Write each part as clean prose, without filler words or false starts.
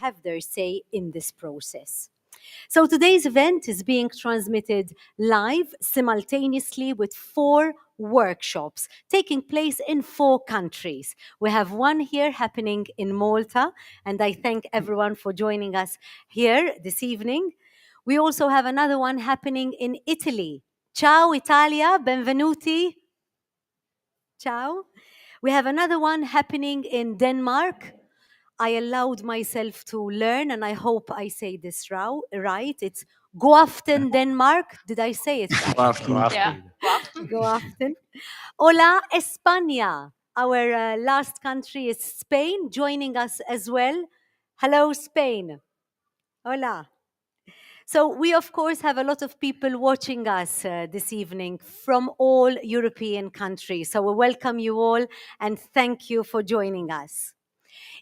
have their say in this process. So today's event is being transmitted live simultaneously with 4 workshops taking place in 4 countries. We have one here happening in Malta, and I thank everyone for joining us here this evening. We also have another one happening in Italy. Ciao Italia, benvenuti. Ciao. We have another one happening in Denmark. I allowed myself to learn, and I hope I say this right. It's go aften Denmark. Did I say it right? Yeah. Go aften. Hola España. Our last country is Spain, joining us as well. Hello, Spain. Hola. So we, of course, have a lot of people watching us this evening from all European countries. So we welcome you all and thank you for joining us.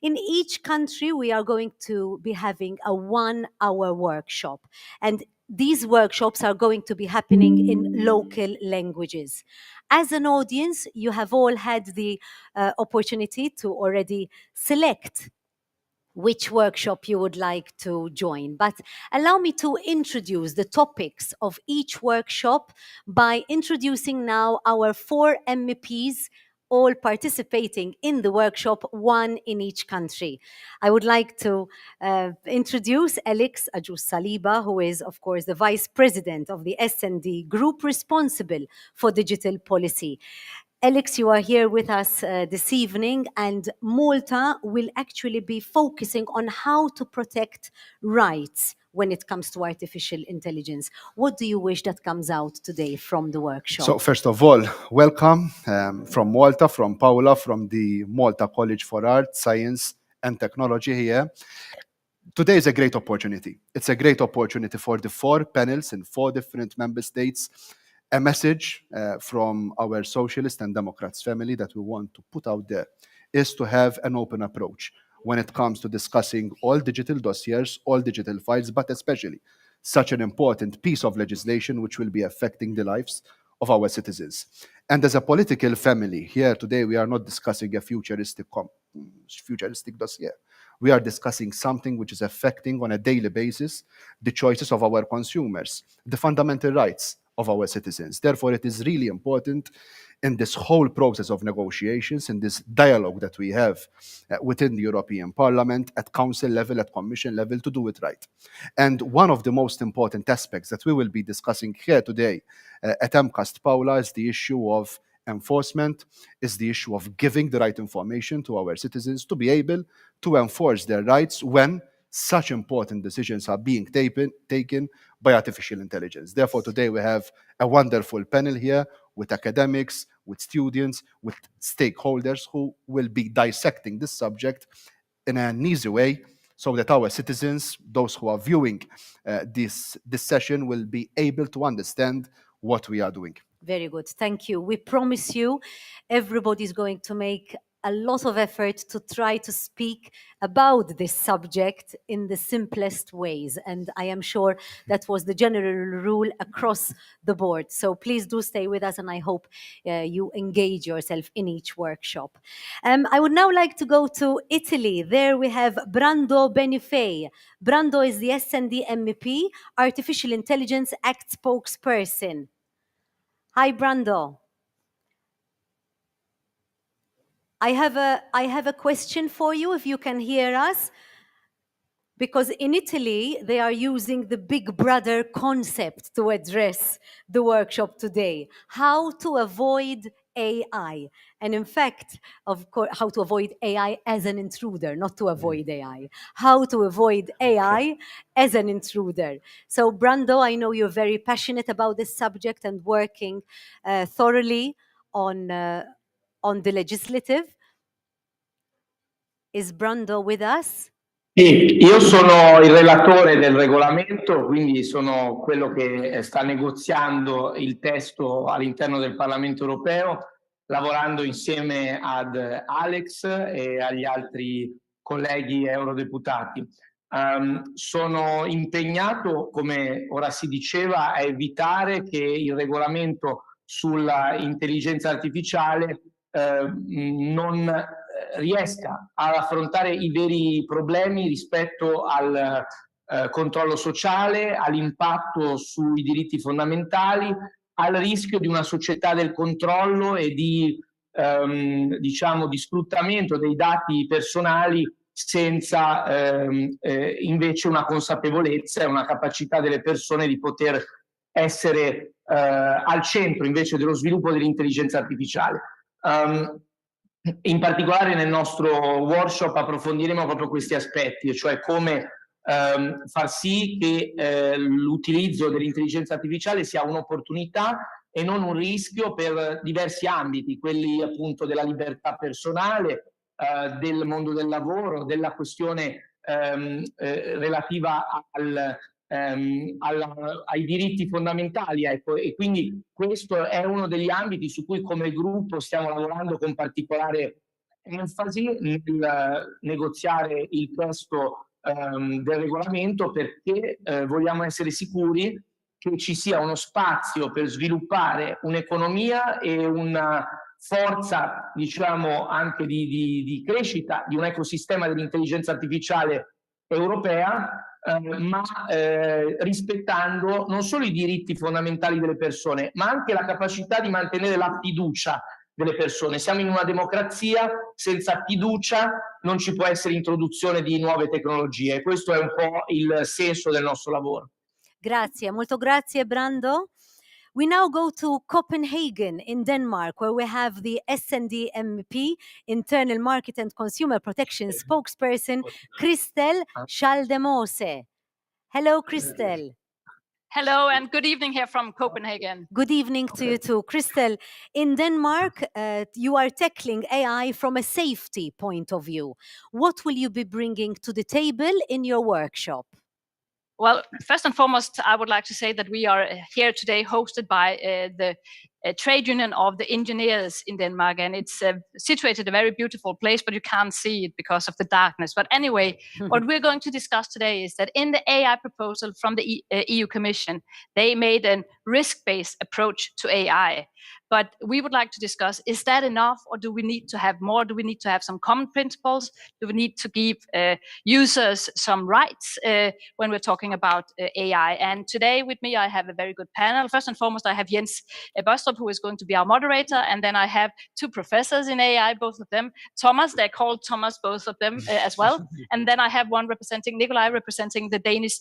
In each country, we are going to be having a 1-hour workshop. And these workshops are going to be happening in local languages. As an audience, you have all had the opportunity to already select which workshop you would like to join. But allow me to introduce the topics of each workshop by introducing now our 4 MEPs, all participating in the workshop, 1 in each country. I would like to introduce Alex Ajus-Saliba, who is, of course, the Vice President of the S&D Group responsible for digital policy. Alex, you are here with us this evening, and Malta will actually be focusing on how to protect rights when it comes to artificial intelligence. What do you wish that comes out today from the workshop? So first of all, welcome from Malta, from Paola, from the Malta College for Art, Science and Technology here. Today is a great opportunity. It's a great opportunity for the 4 panels in 4 different member states. A message from our Socialist and Democrats family that we want to put out there is to have an open approach when it comes to discussing all digital dossiers, all digital files, but especially such an important piece of legislation which will be affecting the lives of our citizens. And as a political family here today, we are not discussing a futuristic dossier. We are discussing something which is affecting on a daily basis the choices of our consumers, the fundamental rights of our citizens. Therefore, it is really important in this whole process of negotiations, in this dialogue that we have within the European Parliament, at Council level, at Commission level, to do it right. And one of the most important aspects that we will be discussing here today at MCAST, Paula, is the issue of enforcement, is the issue of giving the right information to our citizens to be able to enforce their rights when such important decisions are being taken by artificial intelligence. Therefore, today we have a wonderful panel here with academics, with students, with stakeholders who will be dissecting this subject in an easy way so that our citizens, those who are viewing this session, will be able to understand what we are doing. Very good. Thank you. We promise you everybody's going to make a lot of effort to try to speak about this subject in the simplest ways. And I am sure that was the general rule across the board. So please do stay with us, and I hope you engage yourself in each workshop. I would now like to go to Italy. There we have Brando Benifei. Brando is the S&D MEP, Artificial Intelligence Act spokesperson. Hi, Brando. I have a question for you, if you can hear us, because in Italy, they are using the Big Brother concept to address the workshop today. How to avoid AI. And in fact, of course, how to avoid AI as an intruder, not to avoid AI. How to avoid AI as an intruder. So Brando, I know you're very passionate about this subject and working thoroughly on the legislative. Is Brando with us? Sì, io sono il relatore del regolamento, quindi sono quello che sta negoziando il testo all'interno del Parlamento europeo, lavorando insieme ad Alex e agli altri colleghi eurodeputati. Sono impegnato, come ora si diceva, a evitare che il regolamento sulla intelligenza artificiale non riesca ad affrontare i veri problemi rispetto al controllo sociale, all'impatto sui diritti fondamentali, al rischio di una società del controllo e diciamo di sfruttamento dei dati personali senza invece una consapevolezza e una capacità delle persone di poter essere al centro invece dello sviluppo dell'intelligenza artificiale. In particolare nel nostro workshop approfondiremo proprio questi aspetti, cioè come far sì che l'utilizzo dell'intelligenza artificiale sia un'opportunità e non un rischio per diversi ambiti, quelli appunto della libertà personale, del mondo del lavoro, della questione relativa ai diritti fondamentali, ecco. E quindi questo è uno degli ambiti su cui come gruppo stiamo lavorando con particolare enfasi nel negoziare il testo del regolamento, perché vogliamo essere sicuri che ci sia uno spazio per sviluppare un'economia e una forza, diciamo, anche di crescita di un ecosistema dell'intelligenza artificiale europea, ma rispettando non solo i diritti fondamentali delle persone, ma anche la capacità di mantenere la fiducia delle persone. Siamo in una democrazia, senza fiducia non ci può essere introduzione di nuove tecnologie. Questo è un po' il senso del nostro lavoro. Grazie, molto grazie Brando. We now go to Copenhagen in Denmark, where we have the S&D MP, Internal Market and Consumer Protection spokesperson, Christel Schaldemose. Hello, Christel. Hello, and good evening here from Copenhagen. Good evening to you too. Christel, in Denmark, you are tackling AI from a safety point of view. What will you be bringing to the table in your workshop? Well, first and foremost, I would like to say that we are here today hosted by the trade union of the engineers in Denmark, and it's situated in a very beautiful place, but you can't see it because of the darkness. But anyway, what we're going to discuss today is that in the AI proposal from the EU Commission, they made a risk-based approach to AI. But we would like to discuss, is that enough, or do we need to have more? Do we need to have some common principles? Do we need to give users some rights when we're talking about AI? And today with me, I have a very good panel. First and foremost, I have Jens Bostrup, who is going to be our moderator. And then I have two professors in AI, both of them. Thomas, they're called Thomas, both of them as well. And then I have one representing Nikolai, representing the Danish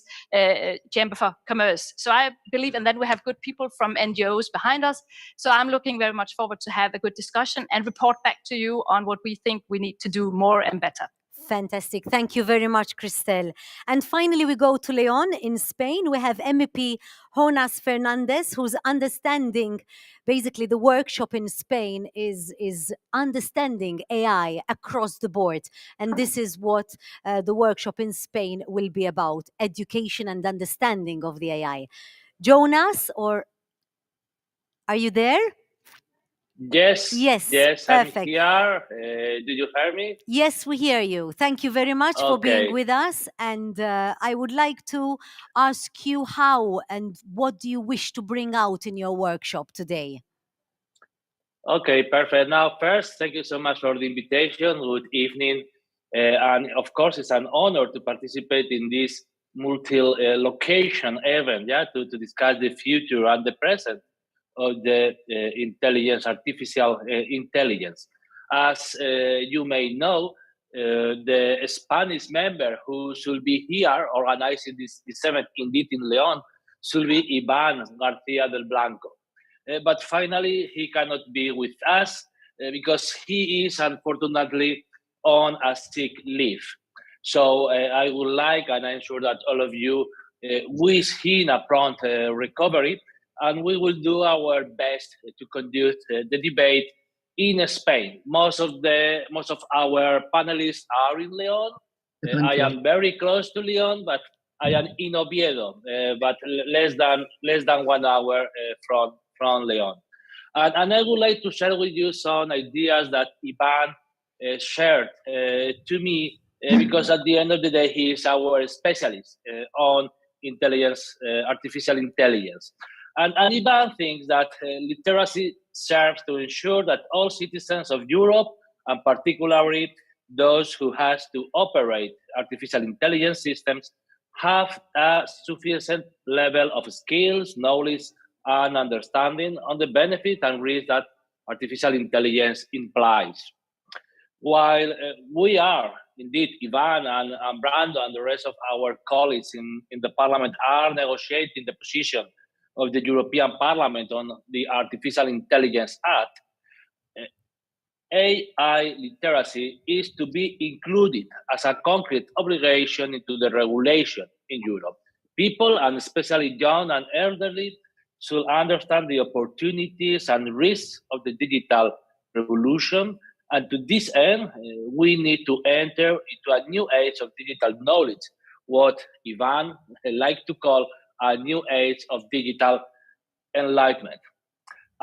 Chamber for Commerce. So I believe, and then we have good people from NGOs behind us. So I'm looking very much forward to have a good discussion and report back to you on what we think we need to do more and better. Fantastic. Thank you very much, Christel. And finally, we go to Leon in Spain. We have MEP Jonas Fernandez, who's understanding, basically the workshop in Spain is understanding AI across the board. And this is what the workshop in Spain will be about, education and understanding of the AI. Jonas, or are you there? Yes, perfect. I'm here. Do you hear me? Yes, we hear you. Thank you very much for being with us. And I would like to ask you how and what do you wish to bring out in your workshop today? Okay, perfect. Now, first, thank you so much for the invitation. Good evening. And of course, it's an honor to participate in this multi-location event, to discuss the future and the present of the artificial intelligence. As you may know, the Spanish member who should be here organizing this event indeed in León should be Iván García del Blanco. But finally, he cannot be with us because he is unfortunately on a sick leave. So I would like, and I'm sure that all of you wish him a prompt recovery, and we will do our best to conduct the debate in Spain. Most of our panelists are in León. I am very close to León, but I am in Oviedo, but less than 1 hour from León. And I would like to share with you some ideas that Ivan shared to me, because at the end of the day, he is our specialist on artificial intelligence. And Ivan thinks that literacy serves to ensure that all citizens of Europe and particularly those who has to operate artificial intelligence systems have a sufficient level of skills, knowledge, and understanding on the benefit and risk that artificial intelligence implies. While we are indeed, Ivan and Brando and the rest of our colleagues in the Parliament are negotiating the position of the European Parliament on the Artificial Intelligence Act, AI literacy is to be included as a concrete obligation into the regulation in Europe. People, and especially young and elderly, should understand the opportunities and risks of the digital revolution. And to this end, we need to enter into a new age of digital knowledge, what Ivan liked to call a new age of digital enlightenment.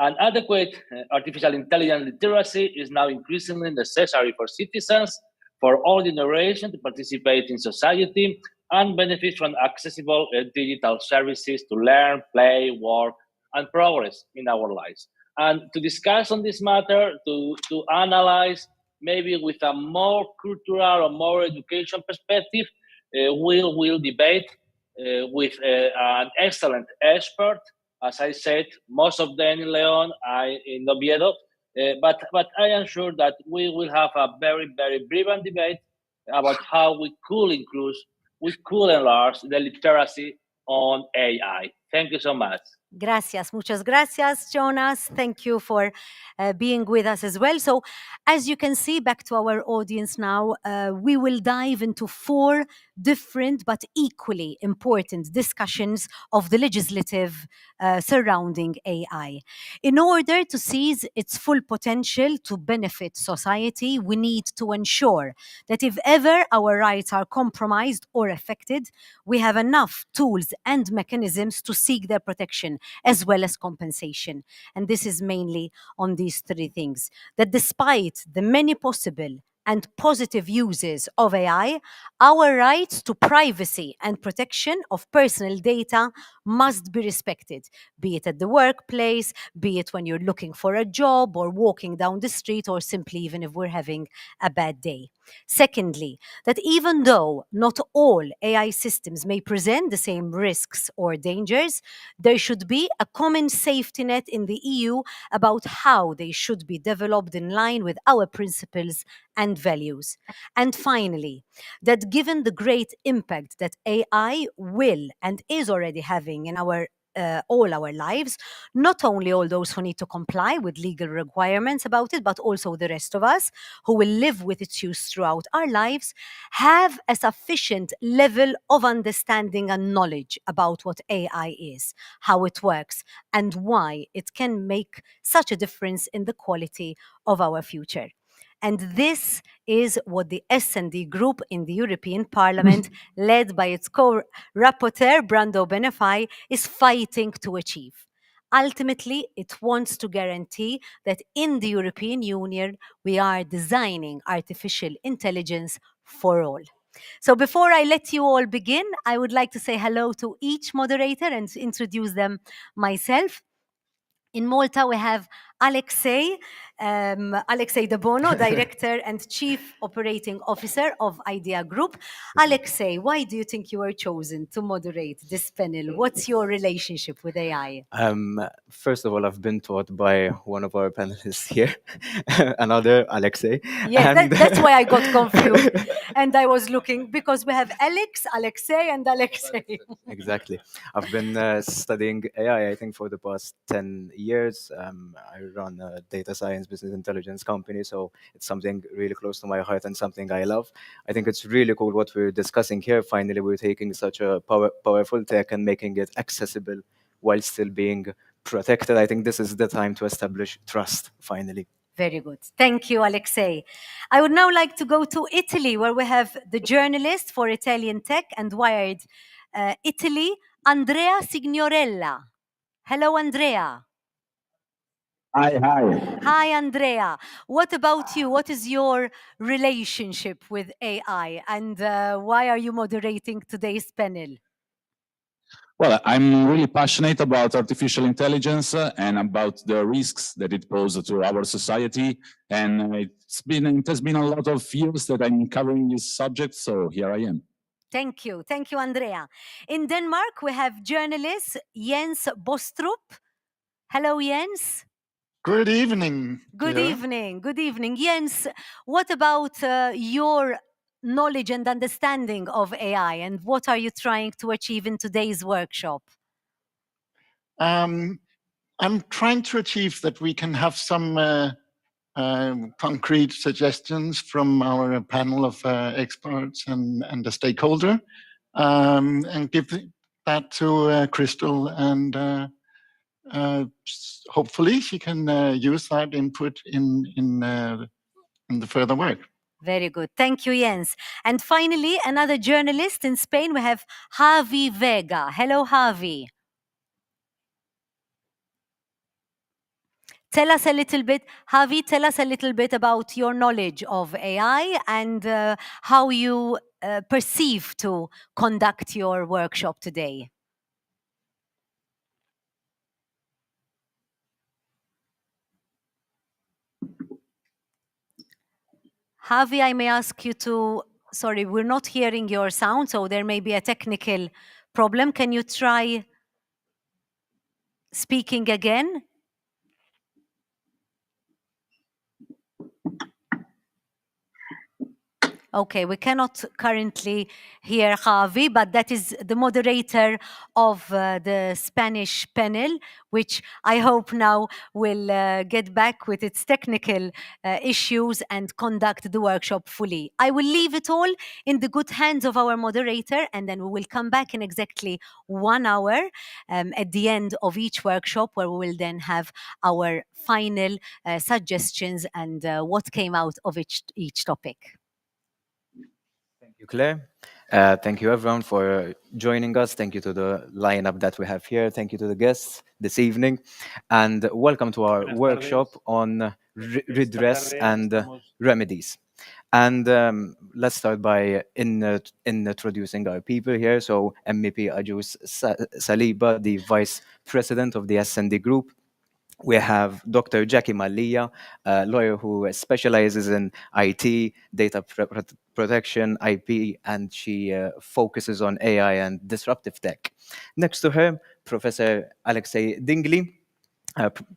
An adequate artificial intelligence literacy is now increasingly necessary for citizens, for all generations to participate in society and benefit from accessible digital services to learn, play, work, and progress in our lives. And to discuss on this matter, to analyze maybe with a more cultural or more education perspective, we'll debate with an excellent expert, as I said, most of them in Leon, I in Oviedo. But I am sure that we will have a very, very brilliant debate about how we could enlarge the literacy on AI. Thank you so much. Gracias, muchas gracias, Jonas. Thank you for being with us as well. So, as you can see, back to our audience now, we will dive into 4 different but equally important discussions of the legislative surrounding AI. In order to seize its full potential to benefit society, we need to ensure that if ever our rights are compromised or affected, we have enough tools and mechanisms to seek their protection as well as compensation. And this is mainly on these 3 things. That despite the many possible and positive uses of AI, our rights to privacy and protection of personal data must be respected, be it at the workplace, be it when you're looking for a job or walking down the street, or simply even if we're having a bad day. Secondly, that even though not all AI systems may present the same risks or dangers, there should be a common safety net in the EU about how they should be developed in line with our principles and values. And finally, that given the great impact that AI will and is already having in all our lives, not only all those who need to comply with legal requirements about it, but also the rest of us who will live with its use throughout our lives, have a sufficient level of understanding and knowledge about what AI is, how it works, and why it can make such a difference in the quality of our future. And this is what the S&D group in the European Parliament, led by its co-rapporteur, Brando Benifei, is fighting to achieve. Ultimately, it wants to guarantee that in the European Union, we are designing artificial intelligence for all. So before I let you all begin, I would like to say hello to each moderator and introduce them myself. In Malta, we have Alexei De Bono, Director and Chief Operating Officer of Idea Group. Alexei, why do you think you were chosen to moderate this panel? What's your relationship with AI? First of all, I've been taught by one of our panelists here, another Alexei. Yes, that's why I got confused. And I was looking, because we have Alexei, and Alexei. Exactly. I've been studying AI, I think, for the past 10 years. I run a data science business intelligence company, so it's something really close to my heart and something I love. I think it's really cool what we're discussing here. Finally, we're taking such a powerful tech and making it accessible while still being protected. I think this is the time to establish trust, finally. Very good. Thank you, Alexei. I would now like to go to Italy, where we have the journalist for Italian Tech and Wired Italy, Andrea Signorella. Hello, Andrea. Hi. Hi, Andrea. What about you? What is your relationship with AI, and why are you moderating today's panel? Well, I'm really passionate about artificial intelligence and about the risks that it poses to our society. And it has been a lot of years that I'm covering this subject, so here I am. Thank you, Andrea. In Denmark, we have journalist Jens Bostrup. Hello, Jens. Good evening. Good dear. evening. Good evening. Jens, what about your knowledge and understanding of AI, and what are you trying to achieve in today's workshop? I'm trying to achieve that we can have some concrete suggestions from our panel of experts and the stakeholder, and give that to Crystal, and hopefully she can use that input in the further work. Very good. Thank you, Jens. And finally, another journalist in Spain, we have Javi Vega. Hello, Javi. Tell us a little bit, Javi, tell us a little bit about your knowledge of AI and how you perceive to conduct your workshop today. Javi, I may ask you to, sorry, we're not hearing your sound, so there may be a technical problem. Can you try speaking again? Okay, we cannot currently hear Javi, but that is the moderator of the Spanish panel, which I hope now will get back with its technical issues and conduct the workshop fully. I will leave it all in the good hands of our moderator, and then we will come back in exactly 1 hour at the end of each workshop, where we will then have our final suggestions and what came out of each topic. Thank you, Claire. Thank you, everyone, for joining us. Thank you to the lineup that we have here. Thank you to the guests this evening. And welcome to our workshop on redress and remedies. And let's start by introducing our people here. So MEP Ajus Saliba, the Vice President of the S&D Group. We have Dr. Jackie Malia, a lawyer who specializes in IT, data protection, IP, and she focuses on AI and disruptive tech. Next to her, Professor Alexei Dingley,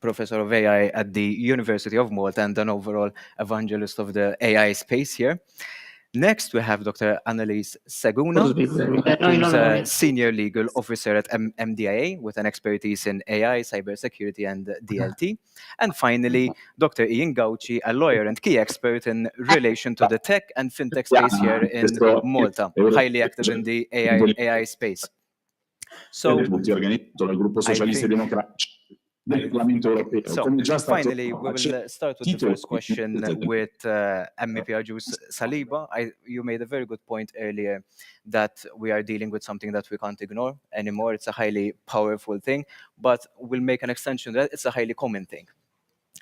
professor of AI at the University of Malta and an overall evangelist of the AI space here. Next, we have Dr. Annalise Seguna, who's a senior legal officer at MDIA with an expertise in AI, cybersecurity, and DLT. And finally, Dr. Ian Gauci, a lawyer and key expert in relation to the tech and fintech space here in Malta, highly active in the AI space. So, finally, we will start with the first question with MEP Ajus Saliba. You made a very good point earlier that we are dealing with something that we can't ignore anymore. It's a highly powerful thing, but we'll make an extension that it's a highly common thing.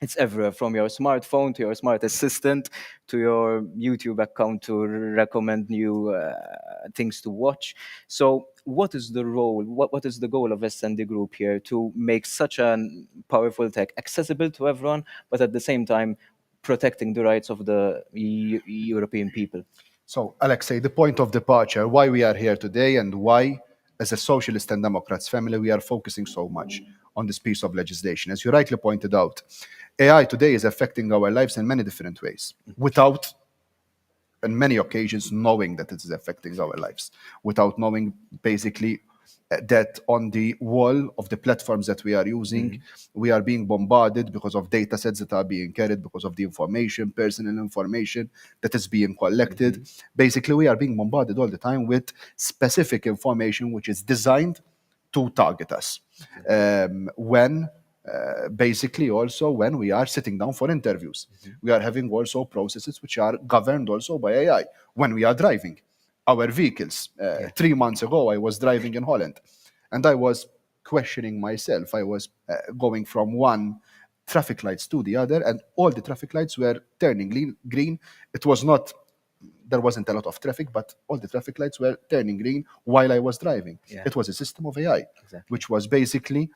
It's everywhere, from your smartphone to your smart assistant to your YouTube account to recommend new things to watch. So what is the role, what is the goal of S&D Group here to make such a powerful tech accessible to everyone, but at the same time protecting the rights of the European people? So, Alexei, the point of departure, why we are here today and why, as a Socialist and Democrats family, we are focusing so much on this piece of legislation. As you rightly pointed out, AI today is affecting our lives in many different ways, without, on many occasions, knowing that it is affecting our lives, without knowing basically that on the wall of the platforms that we are using, we are being bombarded because of data sets that are being carried, because of the information, personal information that is being collected. Basically, we are being bombarded all the time with specific information which is designed to target us. Basically also when we are sitting down for interviews, we are having also processes which are governed also by AI. When we are driving our vehicles, 3 months ago, I was driving in Holland and I was questioning myself. I was going from one traffic lights to the other and all the traffic lights were turning green. It was not there wasn't a lot of traffic, but all the traffic lights were turning green while I was driving. Yeah. It was a system of AI, Exactly. which was basically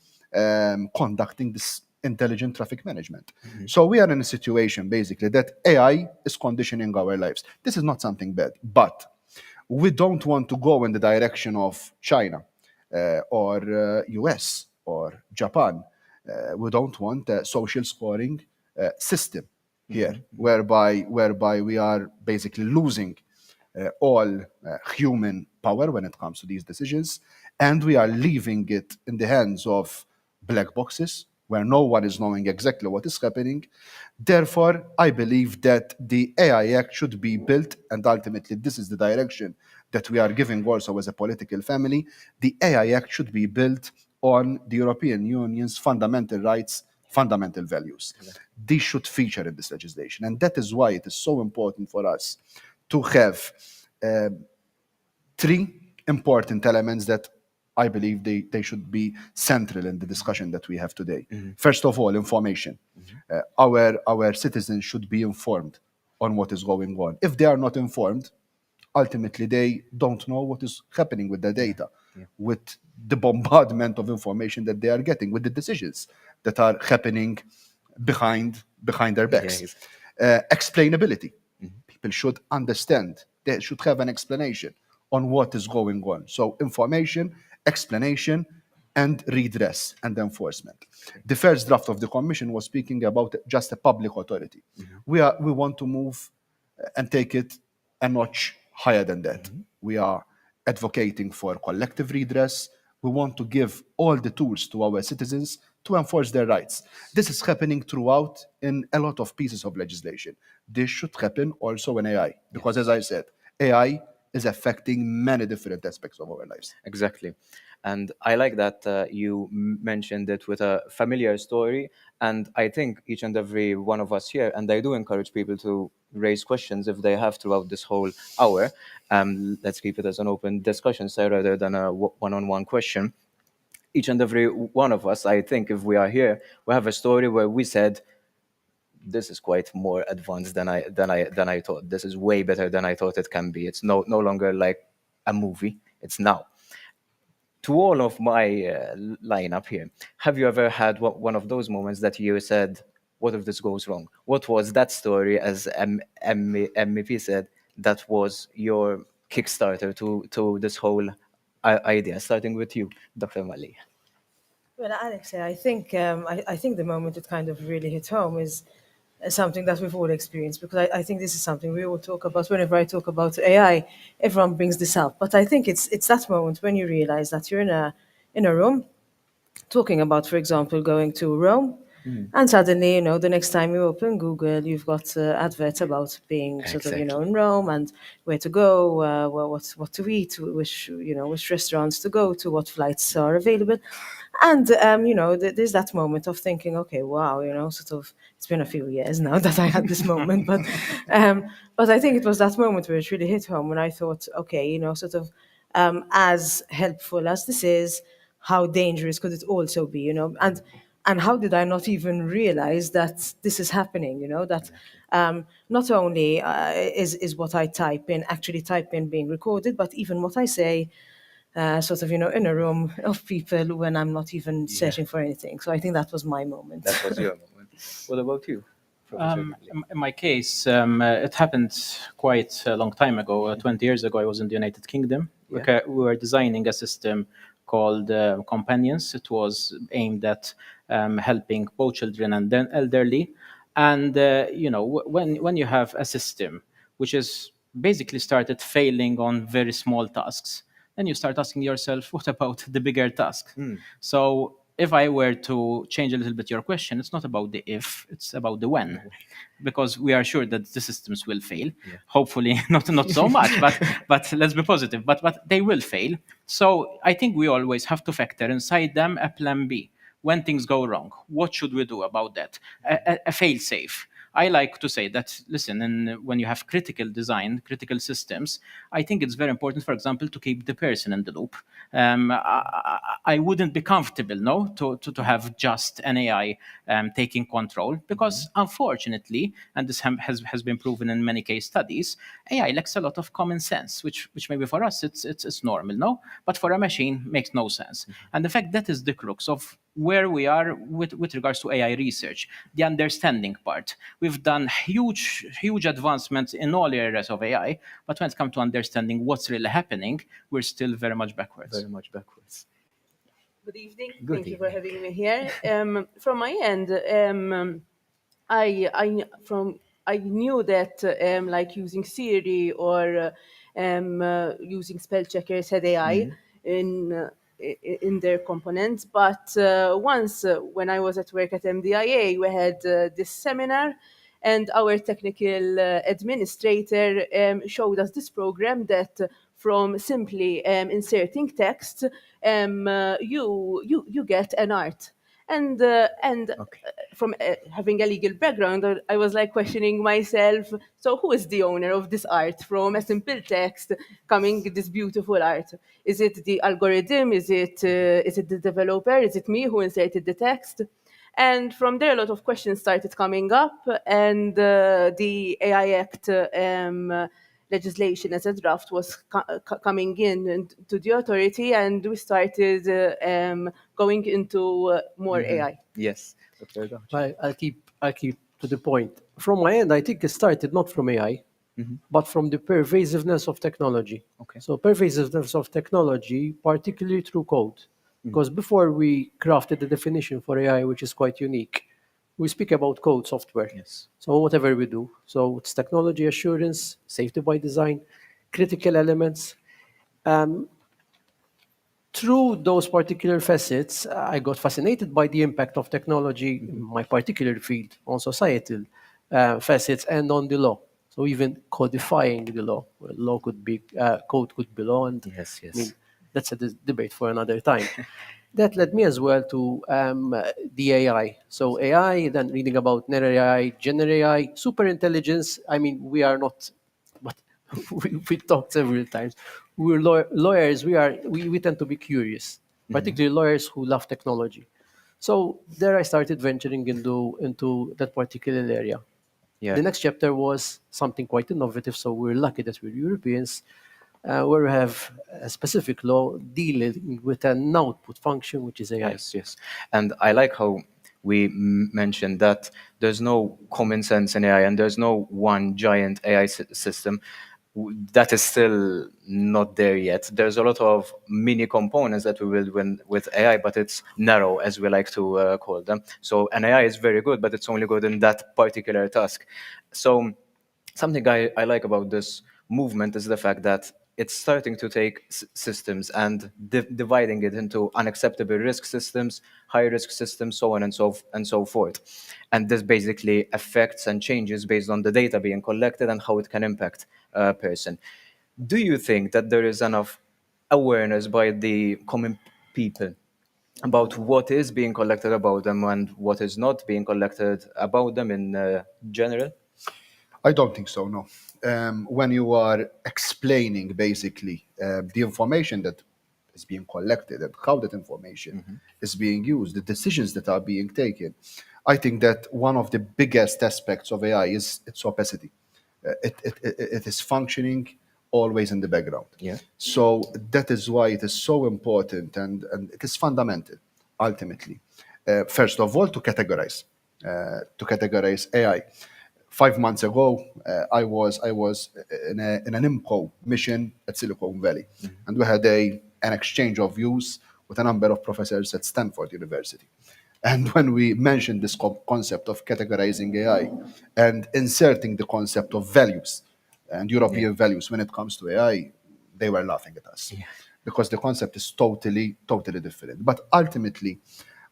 conducting this intelligent traffic management. So we are in a situation basically that AI is conditioning our lives. This is not something bad, but we don't want to go in the direction of China or US or Japan. We don't want a social scoring system here, whereby we are basically losing all human power when it comes to these decisions, and we are leaving it in the hands of black boxes where no one is knowing exactly what is happening. Therefore, I believe that the AI Act should be built, and ultimately this is the direction that we are giving also as a political family. The AI Act should be built on the European Union's fundamental rights, fundamental values. These should feature in this legislation, and that is why it is so important for us to have three important elements that I believe they should be central in the discussion that we have today. First of all, information. Our citizens should be informed on what is going on. If they are not informed, ultimately they don't know what is happening with their data, with the bombardment of information that they are getting, with the decisions that are happening behind their backs. Explainability. People should understand. They should have an explanation on what is going on. So information, explanation, and redress and enforcement. The first draft of the Commission was speaking about just a public authority. We want to move and take it a notch higher than that. We are advocating for collective redress. We want to give all the tools to our citizens to enforce their rights. This is happening throughout in a lot of pieces of legislation. This should happen also in AI, because as I said, AI is affecting many different aspects of our lives. Exactly. And I like that you mentioned it with a familiar story. And I think each and every one of us here, and I do encourage people to raise questions if they have throughout this whole hour. Let's keep it as an open discussion, so rather than a one-on-one question. Each and every one of us, I think, if we are here, we have a story where we said, this is quite more advanced than I thought. This is way better than I thought it can be. It's no longer like a movie. It's now. To all of my lineup here, have you ever had one of those moments that you said, what if this goes wrong? What was that story, as MEP said, that was your Kickstarter to this whole idea? Starting with you, Dr. Mali. Well, Alex, I think I think the moment it kind of really hit home is something that we've all experienced, because I think this is something we all talk about. Whenever I talk about AI, everyone brings this up. But I think it's that moment when you realize that you're in a room talking about, for example, going to Rome, and suddenly, the next time you open Google, you've got adverts about being sort of, in Rome, and where to go, what to eat, which restaurants to go to, what flights are available. And, there's that moment of thinking, okay, wow, sort of, it's been a few years now that I had this moment, but I think it was that moment where it really hit home when I thought, okay, sort of, as helpful as this is, how dangerous could it also be, and how did I not even realize that this is happening, that not only is what I actually type in being recorded, but even what I say, sort of, in a room of people when I'm not even searching for anything. So I think that was my moment. That was your moment. What about you? In my case, it happened quite a long time ago. 20 years ago, I was in the United Kingdom. Yeah. We were designing a system called Companions. It was aimed at helping both children and then elderly. And when you have a system which is basically started failing on very small tasks, then you start asking yourself, what about the bigger task? So if I were to change a little bit your question, it's not about the if, it's about the when. Because we are sure that the systems will fail. Yeah. Hopefully not so much, but let's be positive. But they will fail. So I think we always have to factor inside them a plan B. When things go wrong, what should we do about that? A fail-safe. I like to say that, listen, and when you have critical design, critical systems, I think it's very important, for example, to keep the person in the loop. I wouldn't be comfortable, no, to have just an AI taking control, because unfortunately, and this has been proven in many case studies, AI lacks a lot of common sense, which maybe for us it's normal, no, but for a machine makes no sense. And in fact, that is the crux of where we are with regards to AI research, the understanding part. We've done huge advancements in all areas of AI, but when it comes to understanding what's really happening, we're still very much backwards. Very much backwards. Good evening. Good Thank you for evening. having me here. From my end, I knew that like using Siri or using spell checkers had AI in their components. But once when I was at work at MDIA, we had this seminar, and our technical administrator showed us this program that from simply inserting text, you get an art. And from having a legal background, I was like questioning myself. So who is the owner of this art? From a simple text coming this beautiful art. Is it the algorithm? Is it the developer? Is it me who inserted the text? And from there, a lot of questions started coming up, and the AI Act legislation as a draft was coming in to the authority, and we started going into more AI. Yes, Dr. Gauch. I'll keep to the point. From my end, I think it started not from AI, but from the pervasiveness of technology. Okay. So pervasiveness of technology, particularly through code. Because before we crafted the definition for AI, which is quite unique, we speak about code software. Yes. So whatever we do. So it's technology assurance, safety by design, critical elements. Through those particular facets, I got fascinated by the impact of technology in my particular field on societal facets and on the law. So even codifying the law, where law could be, code could be law, and Yes, yes. I mean, that's a debate for another time. That led me as well to the AI. So AI, then reading about narrow AI, general AI, super intelligence. I mean, we are not, but we talked several times. We're lawyers. We tend to be curious, particularly lawyers who love technology. So there I started venturing into that particular area. Yeah. The next chapter was something quite innovative. So we're lucky that we're Europeans, where we have a specific law dealing with an output function, which is AI. Yes, yes. And I like how we mentioned that there's no common sense in AI and there's no one giant AI system. That is still not there yet. There's a lot of mini components that we build with AI, but it's narrow, as we like to call them. So an AI is very good, but it's only good in that particular task. So something I like about this movement is the fact that it's starting to take systems and dividing it into unacceptable risk systems, high risk systems, so on and so forth. And this basically affects and changes based on the data being collected and how it can impact a person. Do you think that there is enough awareness by the common people about what is being collected about them and what is not being collected about them in general? I don't think so, no. When you are explaining basically the information that is being collected and how that information is being used, the decisions that are being taken, I think that one of the biggest aspects of AI is its opacity. It is functioning always in the background. Yeah. So that is why it is so important and it is fundamental, ultimately. First of all, to categorize AI. 5 months ago, I was in an IMCO mission at Silicon Valley, and we had an exchange of views with a number of professors at Stanford University. And when we mentioned this concept of categorizing AI and inserting the concept of values and European values when it comes to AI, they were laughing at us because the concept is totally different. But ultimately,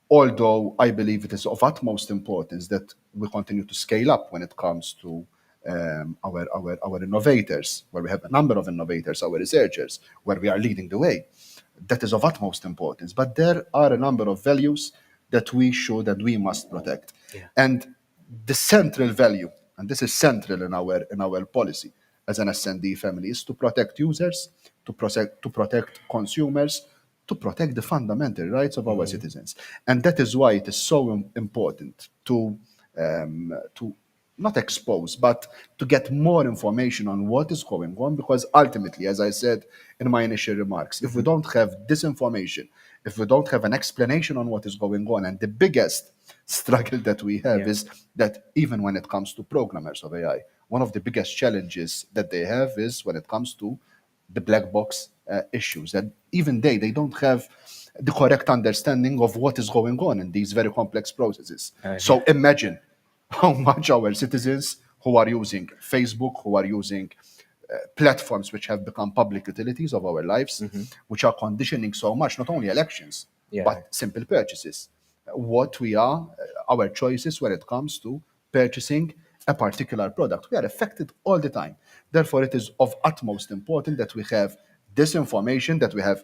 although I believe it is of utmost importance that we continue to scale up when it comes to our innovators, where we have a number of innovators, our researchers, where we are leading the way, that is of utmost importance. But there are a number of values that we should and we must protect. And the central value, and this is central in our policy as an S&D family, is to protect users, to protect consumers, to protect the fundamental rights of our citizens. And that is why it is so important to not expose, but to get more information on what is going on, because ultimately, as I said in my initial remarks, if we don't have this information, if we don't have an explanation on what is going on, and the biggest struggle that we have is that even when it comes to programmers of AI, one of the biggest challenges that they have is when it comes to the black box issues, that even they don't have the correct understanding of what is going on in these very complex processes. So imagine how much our citizens who are using Facebook, who are using platforms which have become public utilities of our lives, which are conditioning so much, not only elections, but simple purchases. What we are, our choices when it comes to purchasing a particular product. We are affected all the time. Therefore, it is of utmost importance that we have this information, that we have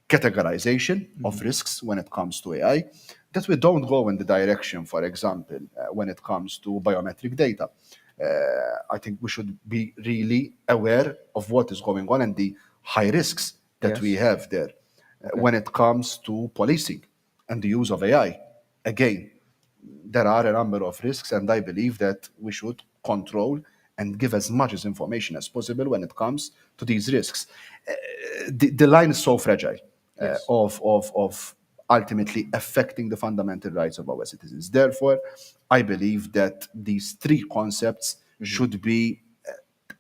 categorization of risks when it comes to AI, that we don't go in the direction, for example, when it comes to biometric data. I think we should be really aware of what is going on and the high risks that we have there. When it comes to policing and the use of AI, again, there are a number of risks, and I believe that we should control and give as much as information as possible when it comes to these risks. The line is so fragile of ultimately affecting the fundamental rights of our citizens. Therefore, I believe that these three concepts should be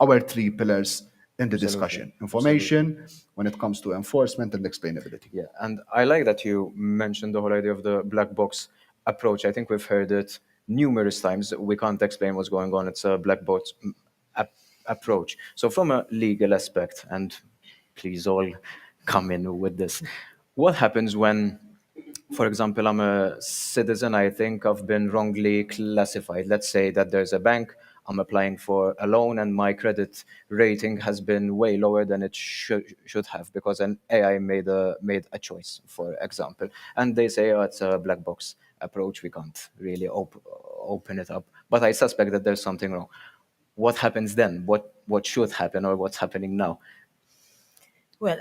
our three pillars in the discussion. Information, when it comes to enforcement, and explainability. Yeah, and I like that you mentioned the whole idea of the black box approach. I think we've heard it numerous times. We can't explain what's going on. It's a black box approach. So from a legal aspect, and please all come in with this, what happens when, for example, I'm a citizen, I think I've been wrongly classified. Let's say that there's a bank, I'm applying for a loan, and my credit rating has been way lower than it should have because an AI made a choice, for example. And they say, oh, it's a black box approach, we can't really open it up. But I suspect that there's something wrong. What happens then? What should happen, or what's happening now? Well,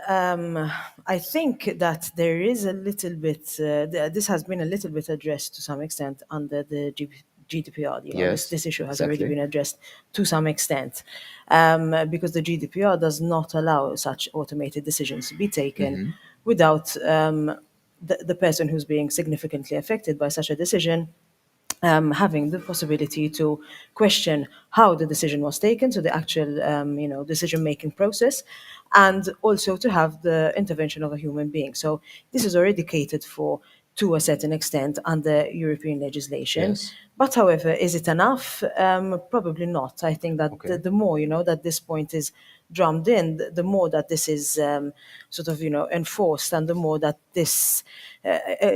I think that there is a little bit, this has been a little bit addressed to some extent under the GDPR. Yes, this issue has exactly. already been addressed to some extent, because the GDPR does not allow such automated decisions to be taken without the person who's being significantly affected by such a decision having the possibility to question how the decision was taken, so the actual decision-making process, and also to have the intervention of a human being. So this is already catered for to a certain extent under European legislation. Yes. But however, is it enough? Probably not. I think that the more that this point is drummed in, the more that this is enforced, and the more that this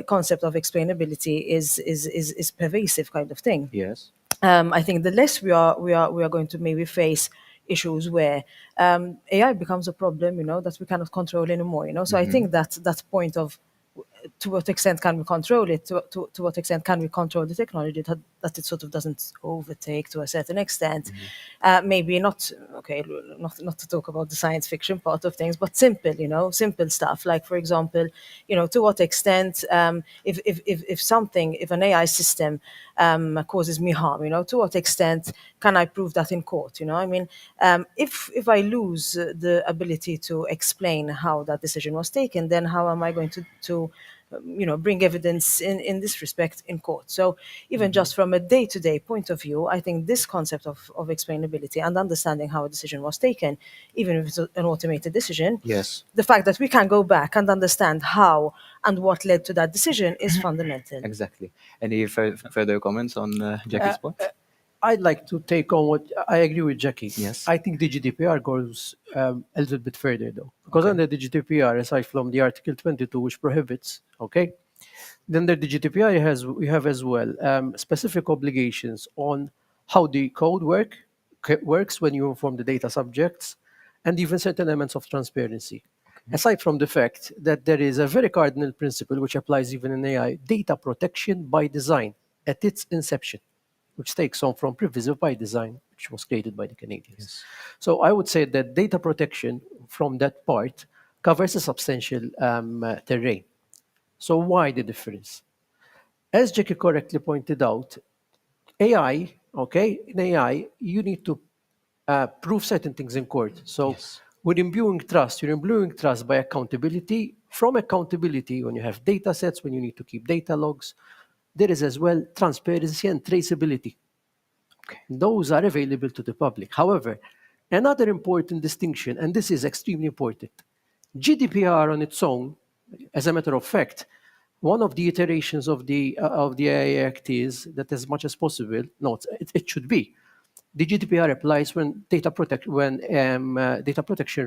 concept of explainability is pervasive kind of thing. Yes. I think the less we are going to maybe face issues where AI becomes a problem, that we cannot control anymore. So I think that point of to what extent can we control it? To what extent can we control the technology that it sort of doesn't overtake to a certain extent? Maybe not to talk about the science fiction part of things, but simple stuff. Like, for example, to what extent if an AI system causes me harm, to what extent can I prove that in court? I mean, if I lose the ability to explain how that decision was taken, then how am I going to bring evidence in this respect in court? So even just from a day-to-day point of view, I think this concept of explainability and understanding how a decision was taken, even if it's an automated decision, Yes. the fact that we can go back and understand how and what led to that decision is fundamental. Exactly. Any further comments on Jackie's point? I'd like to take on what I agree with Jackie. Yes. I think the GDPR goes a little bit further though, because under the GDPR, aside from the Article 22, which prohibits, then the GDPR we have as well specific obligations on how the code works when you inform the data subjects, and even certain elements of transparency. Aside from the fact that there is a very cardinal principle which applies even in AI, data protection by design at its inception. which takes on from Privacy by Design, which was created by the Canadians. So I would say that data protection from that part covers a substantial terrain. So why the difference? As Jackie correctly pointed out, AI, okay, in AI, you need to prove certain things in court. So with imbuing trust, you're imbuing trust by accountability. From accountability, when you have data sets, when you need to keep data logs, there is as well transparency and traceability. Those are available to the public. However, another important distinction, and this is extremely important, GDPR on its own, as a matter of fact, one of the iterations of the AI Act is that as much as possible, no, it should be, the GDPR applies when data protection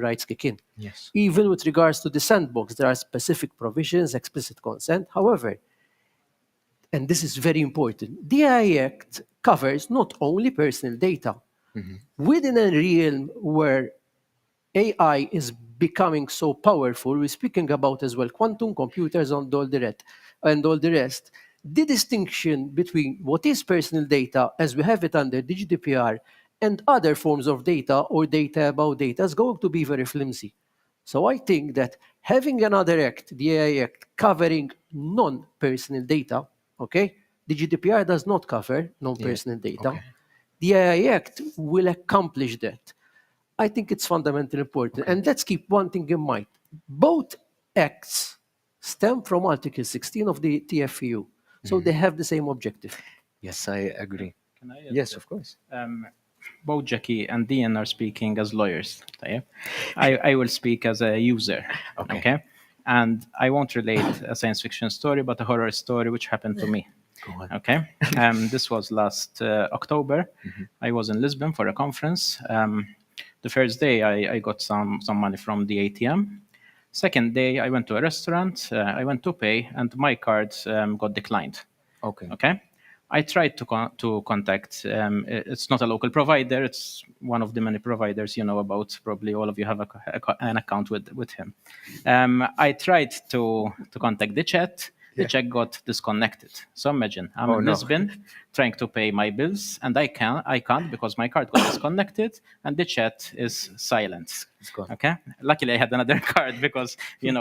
rights kick in. Yes. Even with regards to the sandbox, there are specific provisions, explicit consent. However, and this is very important, the AI Act covers not only personal data. Within a realm where AI is becoming so powerful, we're speaking about as well quantum computers and all the rest. The distinction between what is personal data as we have it under the GDPR and other forms of data or data about data is going to be very flimsy. So I think that having another act, the AI Act, covering non-personal data, okay, the GDPR does not cover non-personal data. okay. The AI Act will accomplish that. I think it's fundamentally important. And let's keep one thing in mind. Both acts stem from Article 16 of the TFEU. So they have the same objective. Yes, I agree. Can I Yes, of course. Both Jackie and Dean are speaking as lawyers. I will speak as a user. Okay. And I won't relate a science fiction story, but a horror story which happened to me. Go on. Okay. This was last October. I was in Lisbon for a conference. The first day I got some money from the ATM. Second day I went to a restaurant. I went to pay, and my card got declined. Okay. I tried to contact. It's not a local provider. It's one of the many providers you know about. Probably all of you have an account with him. I tried to contact the chat. The chat got disconnected. So imagine I'm in Lisbon trying to pay my bills, and I can't because my card got disconnected and the chat is silent. It's gone. Okay. Luckily, I had another card because it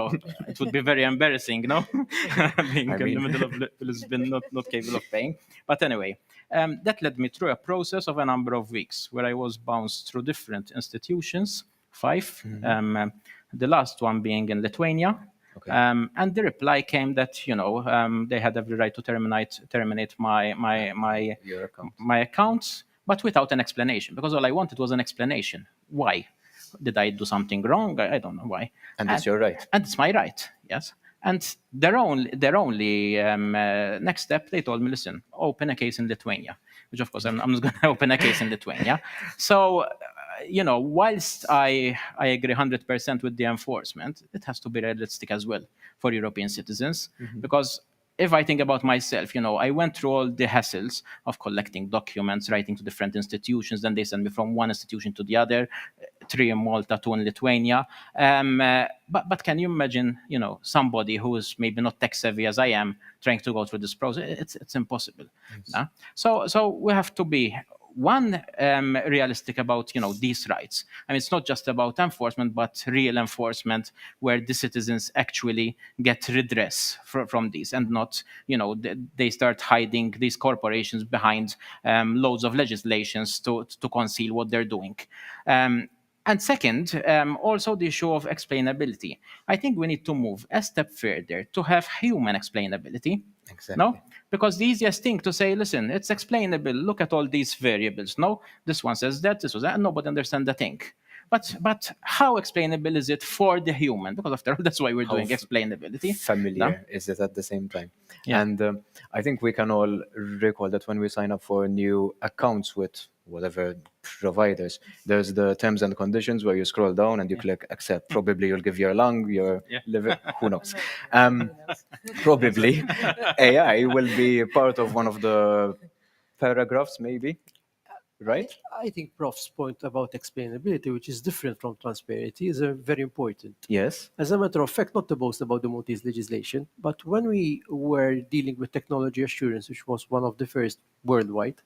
would be very embarrassing, being in the middle of Lisbon, not capable of paying. But anyway, that led me through a process of a number of weeks where I was bounced through different institutions, 5. The last one being in Lithuania. And the reply came that they had every right to terminate my accounts, but without an explanation, because all I wanted was an explanation. Why? Did I do something wrong? I don't know why. And it's your right. And it's my right. Yes. And their only next step, they told me, listen, open a case in Lithuania, which of course I'm not going to open a case in Lithuania. So. Whilst I agree 100% with the enforcement, it has to be realistic as well for European citizens. Because if I think about myself, I went through all the hassles of collecting documents, writing to different institutions, then they send me from one institution to the other, 3 in Malta, 2 in Lithuania. But can you imagine, somebody who is maybe not tech savvy as I am trying to go through this process? It's impossible. Yes. So we have to be realistic about these rights. I mean, it's not just about enforcement, but real enforcement where the citizens actually get redress from these, and not they start hiding these corporations behind loads of legislations to conceal what they're doing. And second, also the issue of explainability. I think we need to move a step further to have human explainability. Exactly. No? Because the easiest thing to say, listen, it's explainable. Look at all these variables. No, this one says that, this was that, and nobody understands the thing. But how explainable is it for the human? Because after all, that's why we're doing explainability. Familiar is it at the same time? Yeah. And I think we can all recall that when we sign up for new accounts with whatever providers, there's the terms and conditions where you scroll down and you click accept. Probably you'll give your lung, your liver, who knows. Probably AI will be part of one of the paragraphs, maybe. right? I think Prof's point about explainability, which is different from transparency, is very important. Yes. As a matter of fact, not to boast about the Maltese legislation, but when we were dealing with technology assurance, which was one of the first worldwide,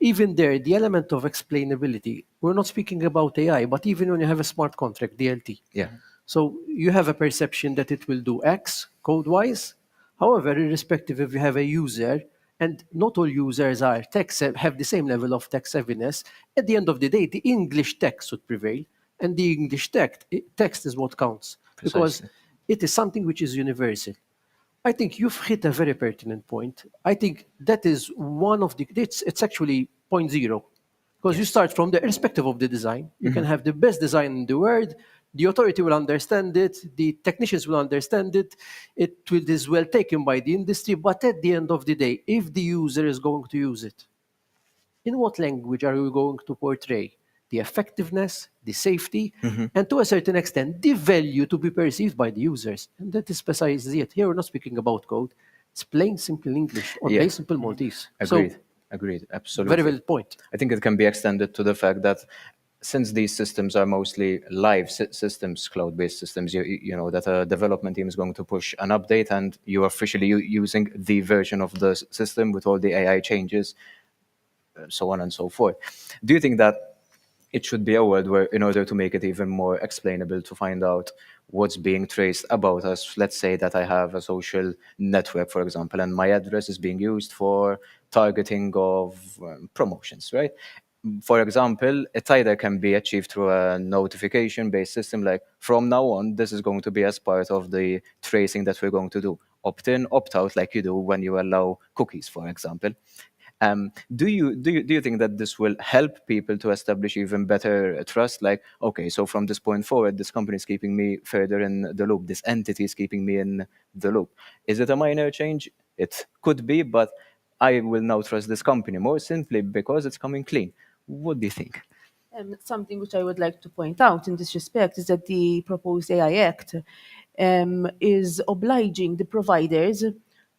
even there, the element of explainability, we're not speaking about AI, but even when you have a smart contract, DLT. Yeah. So you have a perception that it will do X code-wise. However, irrespective if you have a user, and not all users are have the same level of tech savviness, at the end of the day, the English text would prevail, and the English text is what counts because Precisely. it is something which is universal. I think you've hit a very pertinent point. I think that is one of the, it's actually point zero. Because you start from the irrespective of the design. You can have the best design in the world, the authority will understand it, the technicians will understand it, it is well taken by the industry, but at the end of the day, if the user is going to use it, in what language are we going to portray the effectiveness, the safety, and to a certain extent, the value to be perceived by the users? And that is precisely it. Here we're not speaking about code. It's plain simple English or Yeah. plain simple Maltese. Agreed. Agreed. Absolutely. Very valid point. I think it can be extended to the fact that since these systems are mostly live systems, cloud-based systems, you know that a development team is going to push an update and you're officially using the version of the system with all the AI changes, so on and so forth. Do you think that it should be a world where, in order to make it even more explainable, to find out what's being traced about us, let's say that I have a social network, for example, and my address is being used for targeting of promotions, right? For example, it either can be achieved through a notification-based system, like from now on, this is going to be as part of the tracing that we're going to do. Opt-in, opt-out, like you do when you allow cookies, for example. Do you think that this will help people to establish even better trust? Like, okay, so from this point forward, this company is keeping me further in the loop. This entity is keeping me in the loop. Is it a minor change? It could be, but I will now trust this company more simply because it's coming clean. What do you think? Something which I would like to point out in this respect is that the proposed AI Act is obliging the providers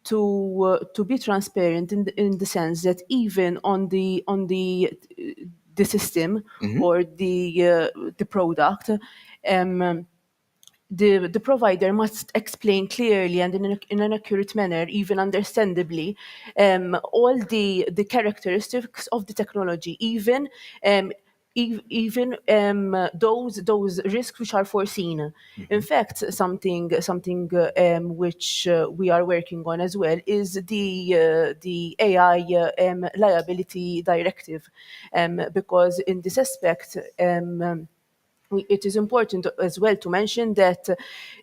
to be transparent in the sense that even on the system or the product, the provider must explain clearly and in an accurate manner, even understandably, all the characteristics of the technology, even those risks which are foreseen. In fact, something which we are working on as well is the AI liability directive, because in this aspect. It is important as well to mention that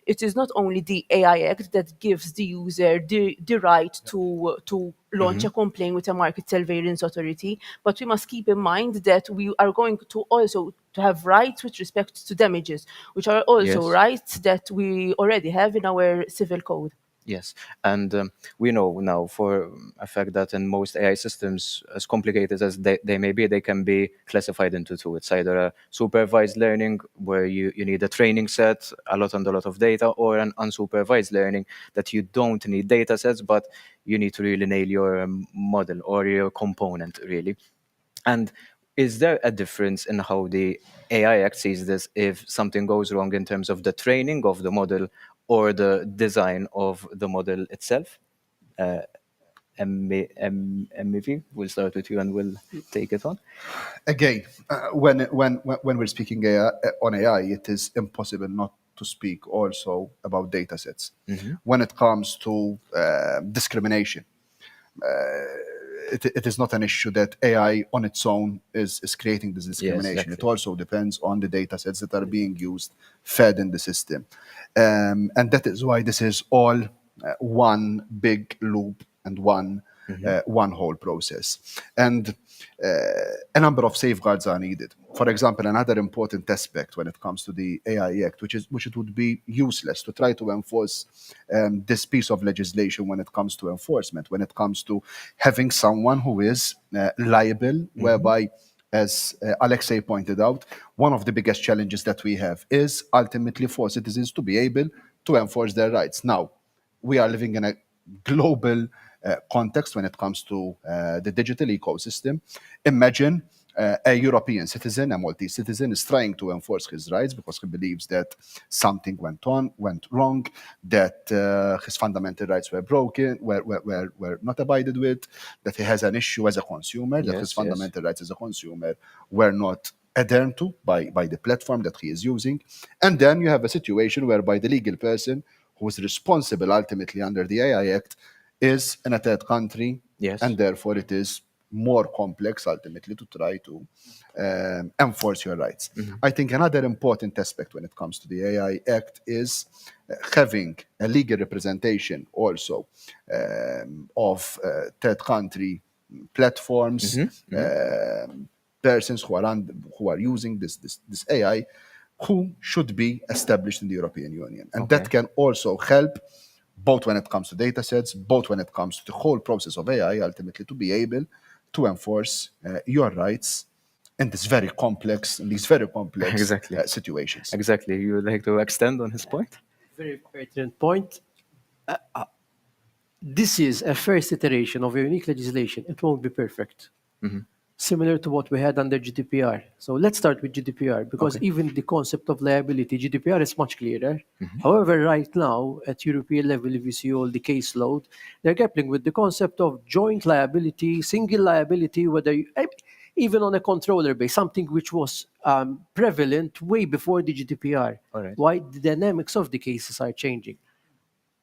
it is not only the AI Act that gives the user the right to launch a complaint with a market surveillance authority, but we must keep in mind that we are going to also to have rights with respect to damages, which are also Yes. rights that we already have in our civil code. Yes, and we know now for a fact that in most AI systems, as complicated as they may be, they can be classified into two. It's either a supervised learning, where you need a training set, a lot of data, or an unsupervised learning that you don't need data sets, but you need to really nail your model or your component, really. And is there a difference in how the AI Act sees this if something goes wrong in terms of the training of the model or the design of the model itself? MEV, we'll start with you and we'll take it on. Again, when we're speaking on AI, it is impossible not to speak also about data sets. When it comes to discrimination, it is not an issue that AI on its own is creating this discrimination. exactly. It also depends on the data sets that are being used, fed in the system. And that is why this is all one big loop and one whole process. And a number of safeguards are needed. For example, another important aspect when it comes to the AI Act, which it would be useless to try to enforce this piece of legislation when it comes to enforcement, when it comes to having someone who is liable, whereby, as Alexei pointed out, one of the biggest challenges that we have is ultimately for citizens to be able to enforce their rights. Now, we are living in a global context when it comes to the digital ecosystem. Imagine a European citizen, a Maltese citizen, is trying to enforce his rights because he believes that something went wrong, that his fundamental rights were broken, were not abided with, that he has an issue as a consumer, that his fundamental rights as a consumer were not adhered to by the platform that he is using. And then you have a situation whereby the legal person who is responsible ultimately under the AI Act is in a third country, and therefore it is more complex ultimately to try to enforce your rights. I think another important aspect when it comes to the AI Act is having a legal representation also of third country platforms, persons who are using this AI, who should be established in the European Union. And that can also help both when it comes to data sets, both when it comes to the whole process of AI, ultimately to be able to enforce your rights in these very complex situations. Exactly. You would like to extend on his point? Very pertinent point. This is a first iteration of a unique legislation. It won't be perfect. Similar to what we had under GDPR. So let's start with GDPR, because even the concept of liability, GDPR is much clearer. However, right now, at European level, if you see all the caseload, they're grappling with the concept of joint liability, single liability, even on a controller base, something which was prevalent way before the GDPR. Why the dynamics of the cases are changing.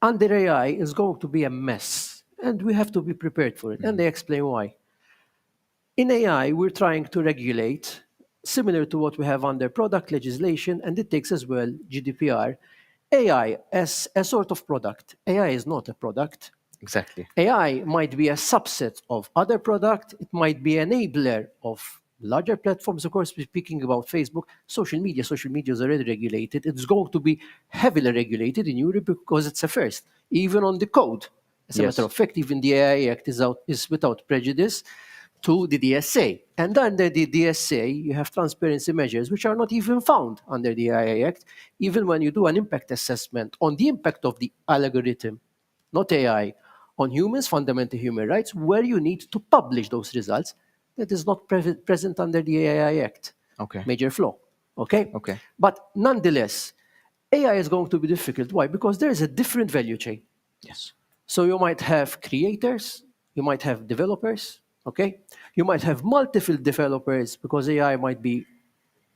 Under AI is going to be a mess, and we have to be prepared for it. And they explain why. In AI, we're trying to regulate, similar to what we have under product legislation, and it takes as well GDPR, AI as a sort of product. AI is not a product. Exactly. AI might be a subset of other product. It might be an enabler of larger platforms. Of course, we're speaking about Facebook, social media. Social media is already regulated. It's going to be heavily regulated in Europe because it's a first, even on the code. As a matter of fact, even the AI Act is without prejudice to the DSA. And under the DSA, you have transparency measures, which are not even found under the AI Act, even when you do an impact assessment on the impact of the algorithm, not AI, on humans, fundamental human rights, where you need to publish those results. That is not present under the AI Act. Major flaw. Okay? But nonetheless, AI is going to be difficult. Why? Because there is a different value chain. Yes. So you might have creators, you might have developers, okay? You might have multiple developers because AI might be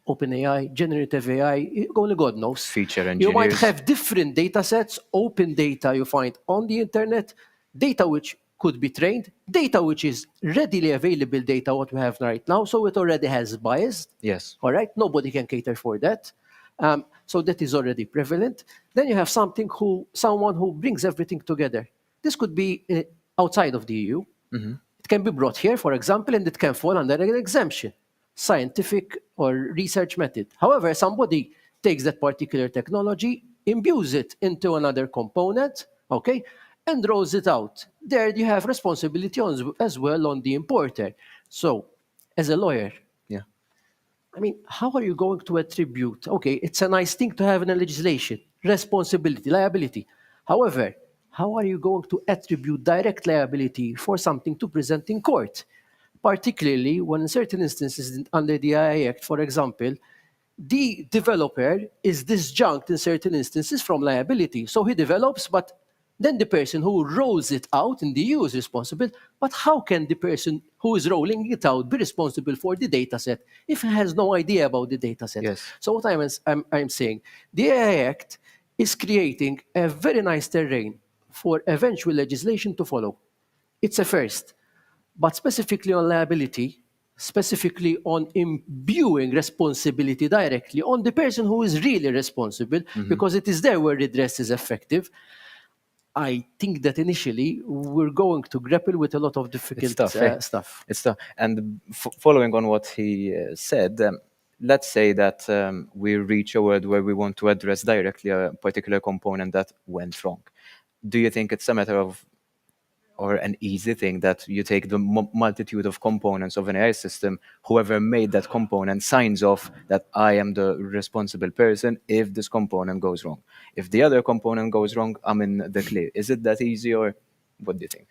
OpenAI, generative AI, only God knows. Feature engineers. You might have different data sets, open data you find on the internet, data which could be trained, data which is readily available data, what we have right now, so it already has bias. Yes. All right, nobody can cater for that. So that is already prevalent. Then you have someone who brings everything together. This could be outside of the EU. It can be brought here, for example, and it can fall under an exemption, scientific or research method. However, somebody takes that particular technology, imbues it into another component, okay, and rolls it out. There you have responsibility as well on the importer. So, as a lawyer, I mean, how are you going to attribute? Okay, it's a nice thing to have in a legislation, responsibility, liability. However, how are you going to attribute direct liability for something to present in court? Particularly when in certain instances under the AI Act, for example, the developer is disjunct in certain instances from liability. So he develops, but then the person who rolls it out in the EU is responsible. But how can the person who is rolling it out be responsible for the data set if he has no idea about the data set? Yes. So what I'm saying, the AI Act is creating a very nice terrain for eventual legislation to follow. It's a first. But specifically on liability, specifically on imbuing responsibility directly on the person who is really responsible, because it is there where redress is effective. I think that initially we're going to grapple with a lot of difficult stuff. It's tough. And following on what he said, let's say that we reach a world where we want to address directly a particular component that went wrong. Do you think it's a matter of, or an easy thing, that you take the multitude of components of an AI system, whoever made that component signs off that I am the responsible person if this component goes wrong. If the other component goes wrong, I'm in the clear. Is it that easy, or what do you think?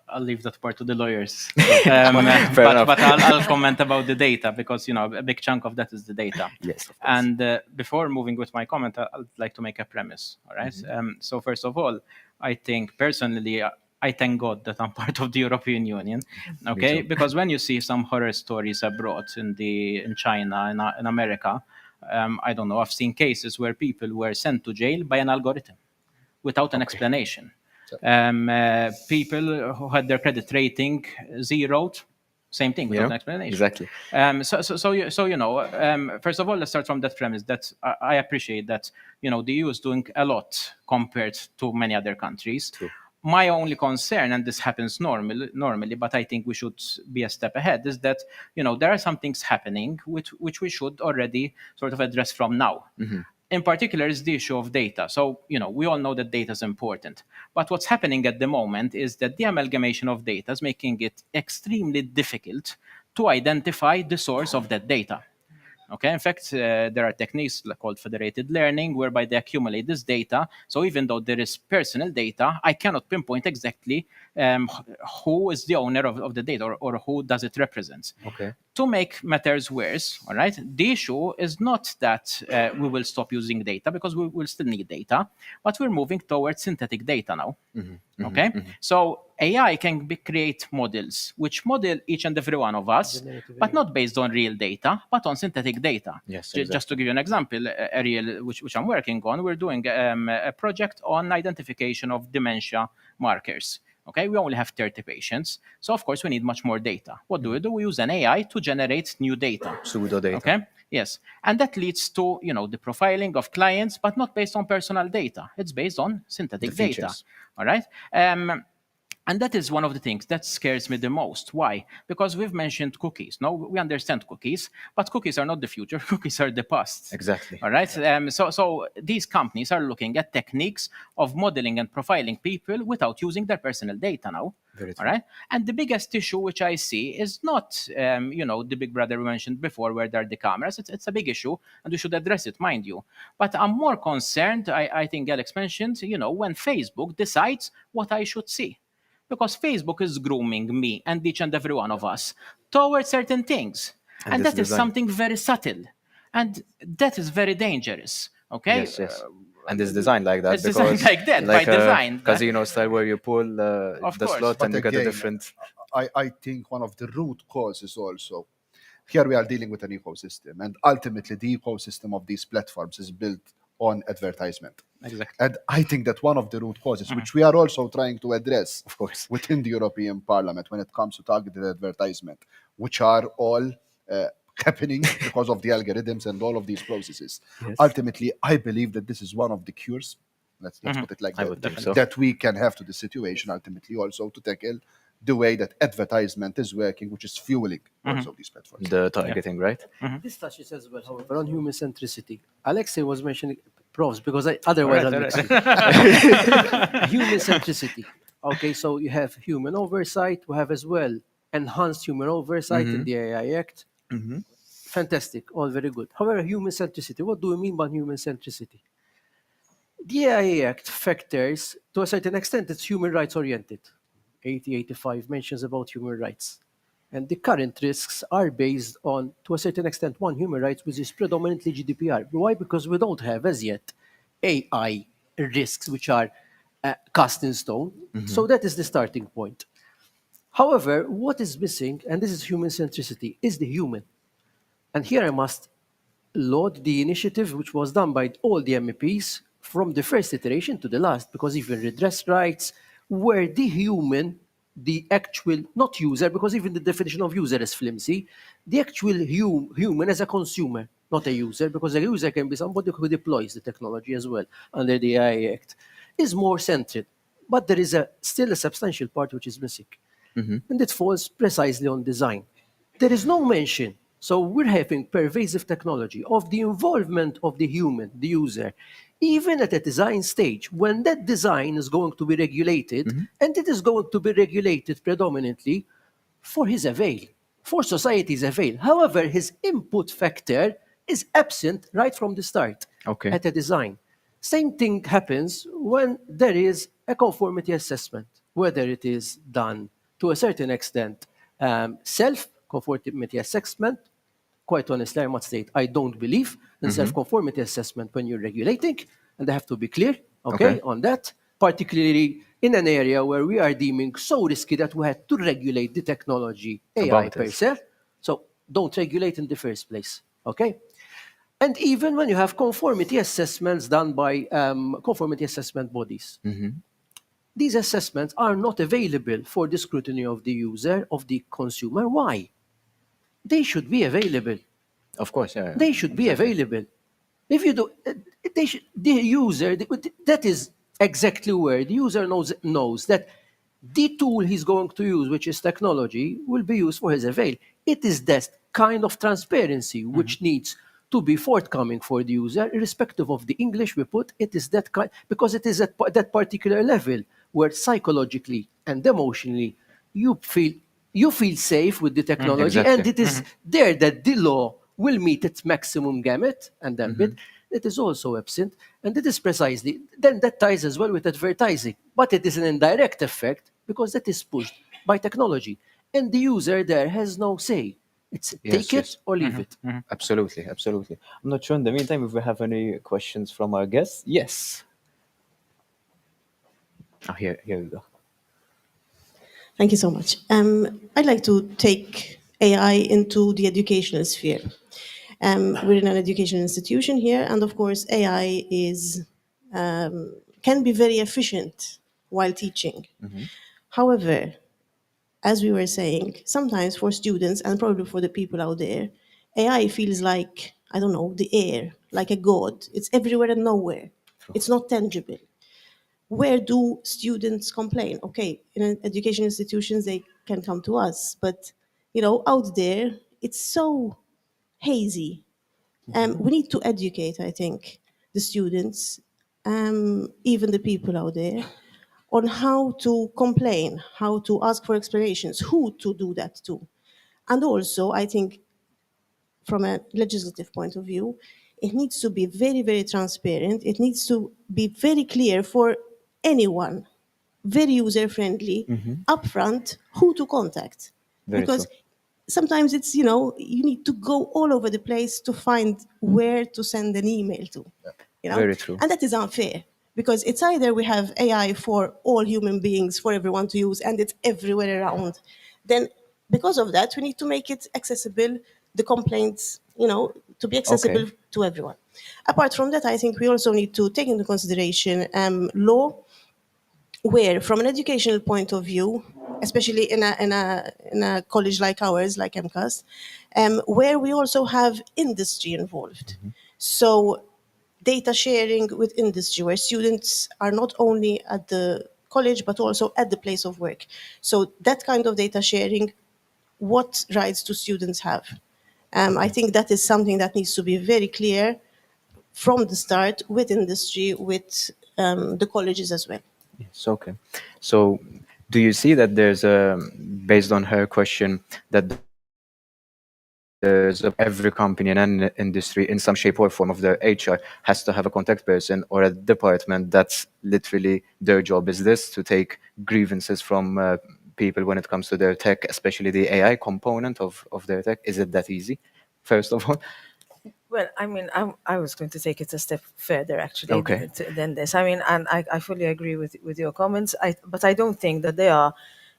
I'll leave that part to the lawyers. Fair enough. But I'll comment about the data because, you know, a big chunk of that is the data. Yes, of course. And before moving with my comment, I'd like to make a premise. All right. So first of all, I think personally, I thank God that I'm part of the European Union. Okay, because when you see some horror stories abroad in China, in America, I don't know. I've seen cases where people were sent to jail by an algorithm without an explanation. People who had their credit rating zeroed, same thing without an explanation. Exactly. So you know, first of all, let's start from that premise that I appreciate that, you know, the EU is doing a lot compared to many other countries. True. My only concern, and this happens normally, but I think we should be a step ahead, is that, you know, there are some things happening which we should already sort of address from now. In particular is the issue of data. So, you know, we all know that data is important. But what's happening at the moment is that the amalgamation of data is making it extremely difficult to identify the source of that data. Okay, in fact, there are techniques called federated learning whereby they accumulate this data. So even though there is personal data, I cannot pinpoint exactly who is the owner of the data or who does it represent. Okay. To make matters worse, all right, the issue is not that we will stop using data because we will still need data, but we're moving towards synthetic data now. Okay, so AI can create models which model each and every one of us, but not based on real data, but on synthetic data. Yes, Just to give you an example, Ariel, which I'm working on, we're doing a project on identification of dementia markers. Okay, we only have 30 patients, so of course we need much more data. What do? We use an AI to generate new data. Pseudo data. Okay, yes, and that leads to, you know, the profiling of clients, but not based on personal data. It's based on synthetic data. All right. And that is one of the things that scares me the most. Why? Because we've mentioned cookies. No, we understand cookies, but cookies are not the future. Cookies are the past. Exactly. All right. So these companies are looking at techniques of modeling and profiling people without using their personal data now. Very true. All right. And the biggest issue which I see is not, you know, the big brother we mentioned before, where there are the cameras. It's a big issue, and we should address it, mind you. But I'm more concerned. I think Alex mentioned, you know, when Facebook decides what I should see. Because Facebook is grooming me and each and every one of us towards certain things. And that is something very subtle. And that is very dangerous. Okay? Yes. And it's designed like that. It's designed like that, like by design. Casino style where you pull the slot But and you get a again, different... I think one of the root causes also, here we are dealing with an ecosystem, and ultimately the ecosystem of these platforms is built on advertisement. Exactly. And I think that one of the root causes, which we are also trying to address, of course, within the European Parliament when it comes to targeted advertisement, which are all happening because of the algorithms and all of these processes. Yes. Ultimately, I believe that this is one of the cures, let's put it like I that, would think so. that we can have to the situation ultimately also to tackle the way that advertisement is working, which is fueling also these platforms. The targeting, right? This touches as well, however, on human centricity. Alexei was mentioning pros because otherwise I'll mix it. Human centricity. Okay, so you have human oversight. We have as well enhanced human oversight in the AI Act. Fantastic, all very good. However, human centricity. What do we mean by human centricity? The AI Act factors, to a certain extent, it's human rights oriented. 85 mentions about human rights. And the current risks are based on, to a certain extent, one, human rights, which is predominantly GDPR. Why? Because we don't have, as yet, AI risks which are cast in stone. So that is the starting point. However, what is missing, and this is human centricity, is the human. And here I must laud the initiative which was done by all the MEPs from the first iteration to the last, because even redress rights, where the human, the actual, not user, because even the definition of user is flimsy, the actual human as a consumer, not a user, because a user can be somebody who deploys the technology as well under the AI Act, is more centered. But there is still a substantial part which is missing. And it falls precisely on design. There is no mention. So we're having pervasive technology of the involvement of the human, the user, even at a design stage, when that design is going to be regulated, and it is going to be regulated predominantly for his avail, for society's avail. However, his input factor is absent right from the start at a design. Same thing happens when there is a conformity assessment. whether it is done to a certain extent self-conformity assessment. Quite honestly, I must state, I don't believe in self-conformity assessment when you're regulating, and I have to be clear, okay, on that, particularly in an area where we are deeming so risky that we had to regulate the technology AI About per it. se. So don't regulate in the first place, okay? And even when you have conformity assessments done by conformity assessment bodies, these assessments are not available for the scrutiny of the user, of the consumer. Why? They should be available. Of course, yeah. They should be available. If you do, the user, that is exactly where the user knows that the tool he's going to use, which is technology, will be used for his avail. It is that kind of transparency which needs to be forthcoming for the user, irrespective of the English we put. It is that kind, because it is at that particular level where psychologically and emotionally you feel safe with the technology, and it is there that the law will meet its maximum gamut and then bit. It is also absent, and it is precisely then that ties as well with advertising, but it is an indirect effect because that is pushed by technology, and the user there has no say. It's take it or leave it. Absolutely, absolutely. I'm not sure in the meantime if we have any questions from our guests. Yes. Oh, here we go. Thank you so much. I'd like to take AI into the educational sphere. We're in an educational institution here, and of course, AI can be very efficient while teaching. However, as we were saying, sometimes for students and probably for the people out there, AI feels like, I don't know, the air, like a god. It's everywhere and nowhere. It's not tangible. Where do students complain? Okay, in education institutions, they can come to us, but out there, it's so hazy. We need to educate, I think, the students, even the people out there, on how to complain, how to ask for explanations, who to do that to. And also, I think, from a legislative point of view, it needs to be very, very transparent. It needs to be very clear for anyone, very user-friendly, upfront, who to contact. Very Because true. sometimes it's, you need to go all over the place to find where to send an email to. Very true. And that is unfair, because it's either we have AI for all human beings, for everyone to use, and it's everywhere around. Then, because of that, we need to make it accessible, the complaints, to be accessible to everyone. Apart from that, I think we also need to take into consideration law, where, from an educational point of view, especially in a college like ours, like MCAS, where we also have industry involved. So data sharing with industry, where students are not only at the college, but also at the place of work. So that kind of data sharing, what rights do students have? I think that is something that needs to be very clear from the start with industry, with the colleges as well. Yes, okay. So do you see that there's based on her question, that there's every company and industry in some shape or form of their HR has to have a contact person or a department that's literally their job is this, to take grievances from people when it comes to their tech, especially the AI component of their tech? Is it that easy, first of all? Well, I mean, I was going to take it a step further, actually, Okay. than this. I mean, and I fully agree with your comments. But I don't think that they are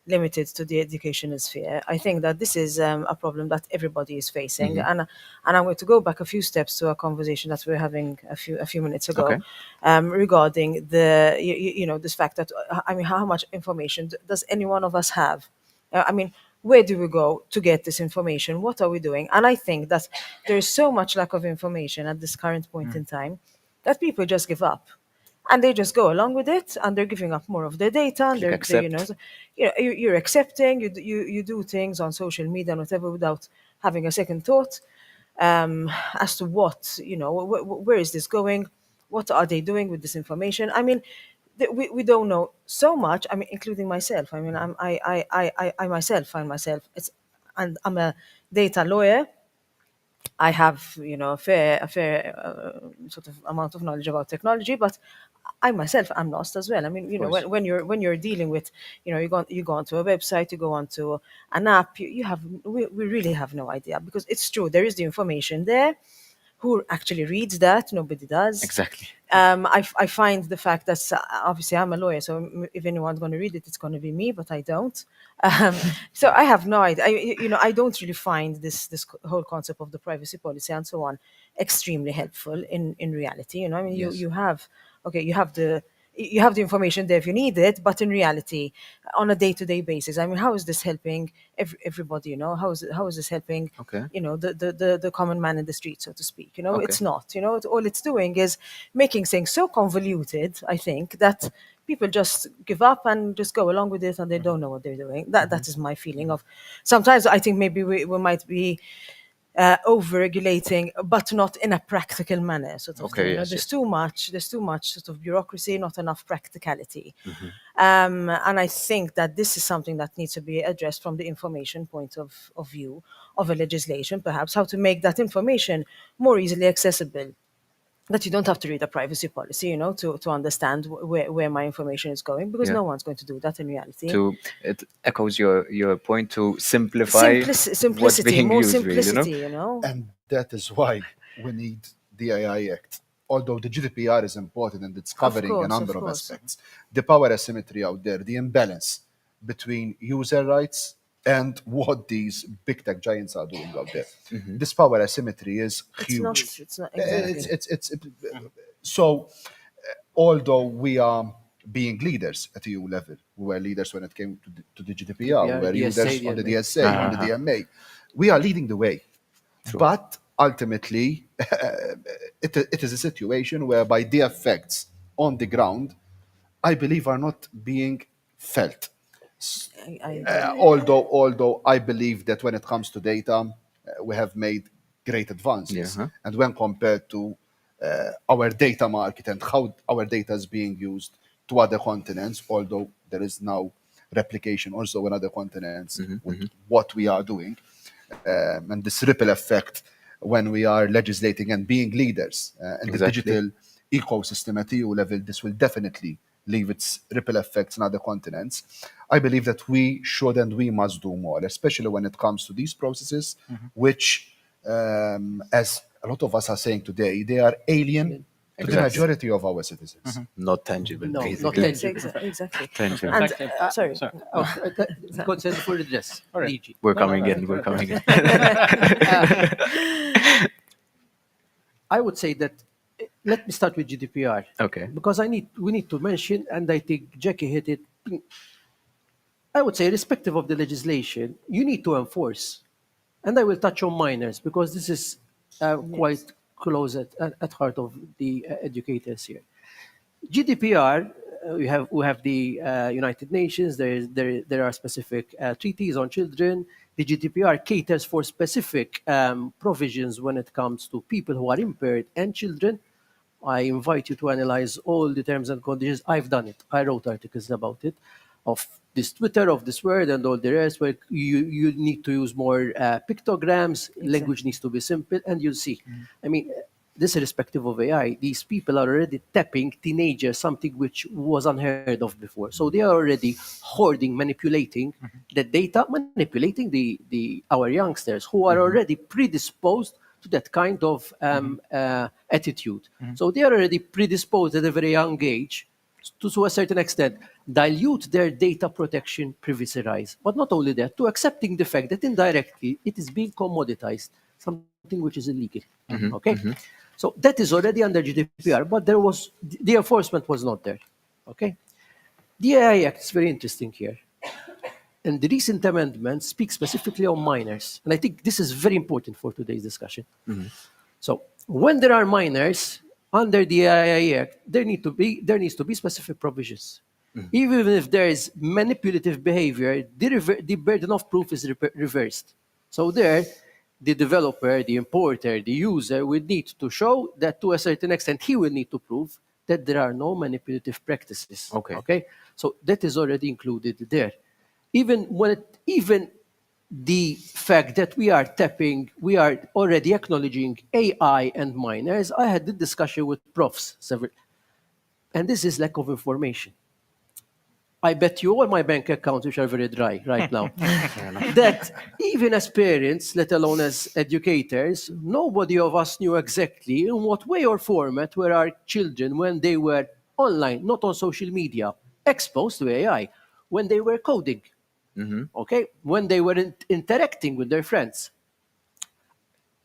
limited to the educational sphere. I think that this is a problem that everybody is facing, and I'm going to go back a few steps to a conversation that we were having a few minutes ago, regarding this fact that I mean, how much information does any one of us have? I mean, where do we go to get this information? What are we doing? And I think that there is so much lack of information at this current point in time that people just give up. And they just go along with it, and they're giving up more of their data. And you're accepting. You do things on social media and whatever without having a second thought as to what where is this going? What are they doing with this information? I mean, we don't know so much. I mean, including myself. I mean, I myself find myself and I'm a data lawyer. I have, a fair sort of amount of knowledge about technology, but I myself am lost as well. I mean, when you're dealing with, you go onto a website, you go onto an app, we really have no idea, because it's true, there is the information there. Who actually reads that? Nobody does. Exactly. I find the fact that obviously I'm a lawyer, so if anyone's going to read it, it's going to be me, but I don't. So I have no idea. I don't really find this whole concept of the privacy policy and so on extremely helpful in reality. I mean, Yes. you have the information there if you need it, but in reality, on a day-to-day basis, I mean, how is this helping everybody? How is this helping? Okay. The common man in the street, so to speak. Okay. It's not. All it's doing is making things so convoluted, I think, that people just give up and just go along with it, and they don't know what they're doing. That is my feeling of. Sometimes I think maybe we might be over-regulating, but not in a practical manner. Sort of Okay, thing. yes, There's yes. too much sort of bureaucracy, not enough practicality. Mm-hmm. And I think that this is something that needs to be addressed from the information point of view of a legislation, perhaps how to make that information more easily accessible. That you don't have to read a privacy policy, to understand where my information is going, because Yeah. no one's going to do that in reality. It echoes your point to simplify what's Simplicity, being more used, simplicity, really, And that is why we need the AI Act. Although the GDPR is important and it's covering a number of aspects, the power asymmetry out there, the imbalance between user rights and what these big tech giants are doing out there. Mhm. This power asymmetry is huge. It's not exactly. So, although we are being leaders at EU level, we were leaders when it came to the GDPR, we were DSA, leaders on the DMA. DSA, on the DMA. We are leading the way. But ultimately, it is a situation whereby the effects on the ground, I believe, are not being felt. Although I believe that when it comes to data, we have made great advances. Yeah. And when compared to our data market and how our data is being used to other continents, although there is now replication also in other continents with what we are doing, and this ripple effect when we are legislating and being leaders in the Exactly. digital ecosystem at EU level, this will definitely leave its ripple effects in other continents. I believe that we should and we must do more, especially when it comes to these processes, which, as a lot of us are saying today, they are alien to the Exactly. majority of our citizens. Not tangible, No, basically. not tangible. Exactly. Tangible. And sorry. Consent for redress. DG. We're coming in. We're coming in. I would say that let me start with GDPR. Okay. Because we need to mention, and I think Jackie hit it. I would say, irrespective of the legislation, you need to enforce. And I will touch on minors because this is quite close at heart of the educators here. GDPR, we have the United Nations. There are specific treaties on children. The GDPR caters for specific provisions when it comes to people who are impaired and children. I invite you to analyze all the terms and conditions. I've done it. I wrote articles about it, of this Twitter, of this word, and all the rest, where you need to use more pictograms, language needs to be simple, and you'll see. I mean, this irrespective of AI, these people are already tapping teenagers, something which was unheard of before. So they are already hoarding, manipulating the data, manipulating our youngsters who are already predisposed to that kind of attitude. So they are already predisposed at a very young age to a certain extent, dilute their data protection privacy rights. But not only that, to accepting the fact that indirectly it is being commoditized, something which is illegal. Okay? So that is already under GDPR, but the enforcement was not there. Okay? The AI Act is very interesting here. And the recent amendments speak specifically on minors. And I think this is very important for today's discussion. So when there are minors under the AI Act, there needs to be specific provisions. Even if there is manipulative behavior, the burden of proof is reversed. So there, the developer, the importer, the user will need to show that to a certain extent he will need to prove that there are no manipulative practices. Okay. So that is already included there. Even the fact that we are already acknowledging AI and minors. I had the discussion with profs several, and this is lack of information. I bet you all my bank accounts, which are very dry right now, that even as parents, let alone as educators, nobody of us knew exactly in what way or format were our children when they were online, not on social media, exposed to AI, when they were coding, okay, when they were interacting with their friends.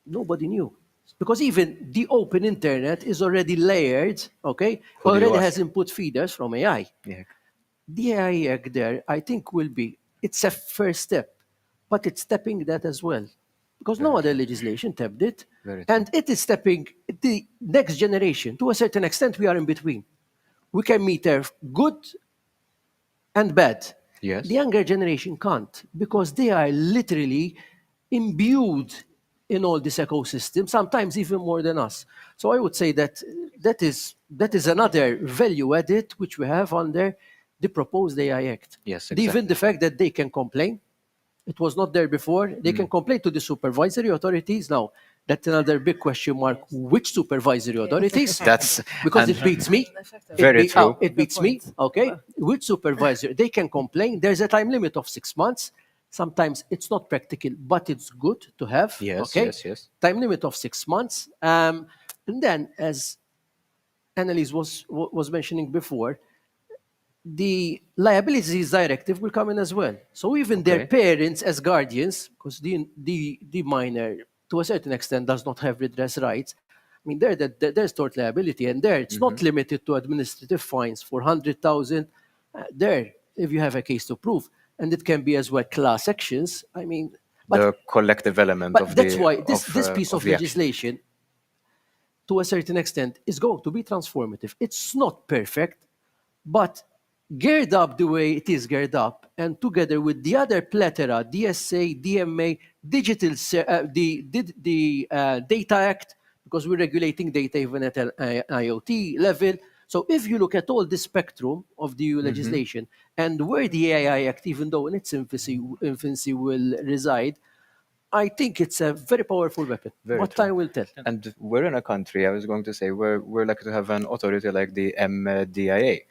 Nobody knew. Because even the open internet is already layered, okay, Who do you already ask? has input feeders from AI. Yeah. The AI Act there, I think, it's a first step, but it's stepping that as well. Because no other legislation tapped it. And it is stepping the next generation. To a certain extent, we are in between. We can meter good and bad. Yes. The younger generation can't, because they are literally imbued in all this ecosystem, sometimes even more than us. So I would say that is another value added which we have under the proposed AI Act. Yes, Even the fact that they can complain, it was not there before, they can complain to the supervisory authorities. Now, that's another big question mark. Which supervisory authorities? That's Because and it beats me. Very true. It beats me. Okay. Which supervisor? They can complain. There's a time limit of 6 months. Sometimes it's not practical, but it's good to have. Yes, Okay. yes. Time limit of 6 months. And then, as Annalise was mentioning before, the liabilities directive will come in as well. So even their parents as guardians, because the minor to a certain extent does not have redress rights. I mean, there's tort liability, and there it's not limited to administrative fines for 100,000. There, if you have a case to prove, and it can be as well class actions. I mean, The collective element of that's the why this piece of the action. legislation, to a certain extent, is going to be transformative. It's not perfect, but geared up the way it is geared up, and together with the other plethora, DSA, DMA, the Data Act, because we're regulating data even at an IoT level. So if you look at all the spectrum of the EU legislation and where the AI Act, even though in its infancy will reside, I think it's a very powerful weapon. What time will tell. And we're in a country, I was going to say, we're lucky to have an authority like the MDIA.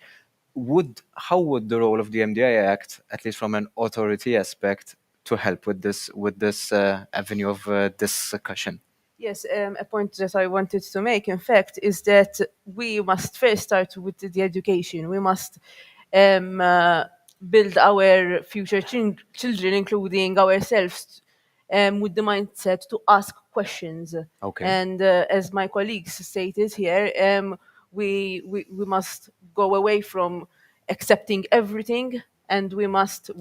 How would the role of the MDIA act, at least from an authority aspect, to help with this avenue of discussion? Yes, a point that I wanted to make, in fact, is that we must first start with the education. We must build our future children, including ourselves, with the mindset to ask questions. Okay. And as my colleagues stated here, we must go away from accepting everything, and we must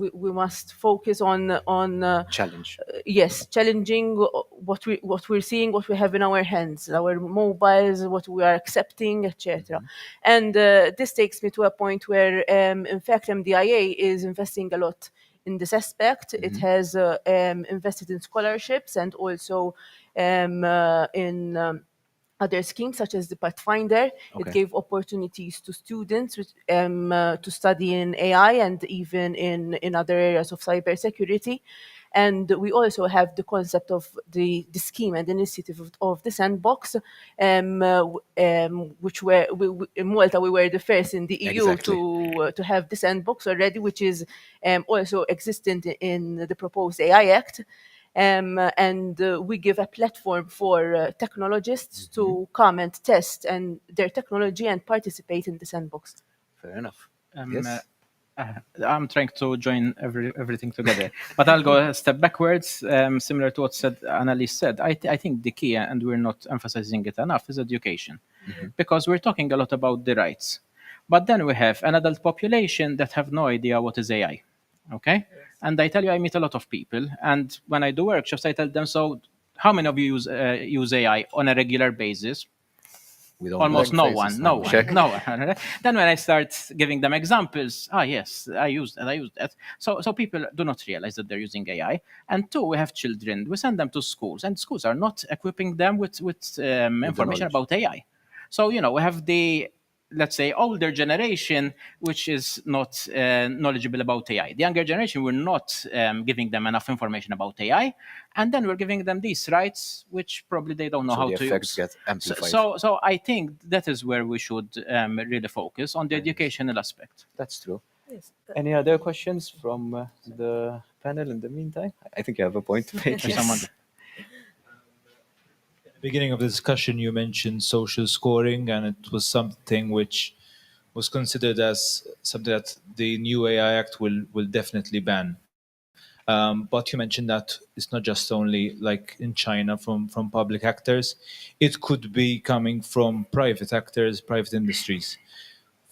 focus on challenge. Yes, challenging what we're seeing, what we have in our hands, our mobiles, what we are accepting, etc. And this takes me to a point where, in fact, MDIA is investing a lot in this aspect. It has invested in scholarships and also in other schemes such as the Pathfinder. It gave opportunities to students to study in AI and even in other areas of cybersecurity. And we also have the concept of the scheme and initiative of the sandbox, which in Malta we were the first in the EU to have the sandbox already, which is also existent in the proposed AI Act. And we give a platform for technologists to come and test and their technology and participate in the sandbox. Fair enough. Yes. I'm trying to join everything together, but I'll go a step backwards, similar to what Annalise said. I think the key, and we're not emphasizing it enough, is education, because we're talking a lot about the rights, but then we have an adult population that have no idea what is AI. Okay, and I tell you, I meet a lot of people, and when I do workshops, I tell them, so how many of you use AI on a regular basis? Almost no one. Then when I start giving them examples, yes, I use that. So people do not realize that they're using AI. And two, we have children. We send them to schools, and schools are not equipping them with information about AI. So we have the let's say, older generation, which is not knowledgeable about AI. The younger generation, we're not giving them enough information about AI, and then we're giving them these rights, which probably they don't know So how the to effects use. get amplified. So I think that is where we should really focus on the educational aspect. That's true. Yes. Any other questions from the panel in the meantime? I think you have a point to make. There's someone. Beginning of the discussion, you mentioned social scoring, and it was something which was considered as something that the new AI Act will definitely ban. But you mentioned that it's not just only like in China from public actors. It could be coming from private actors, private industries.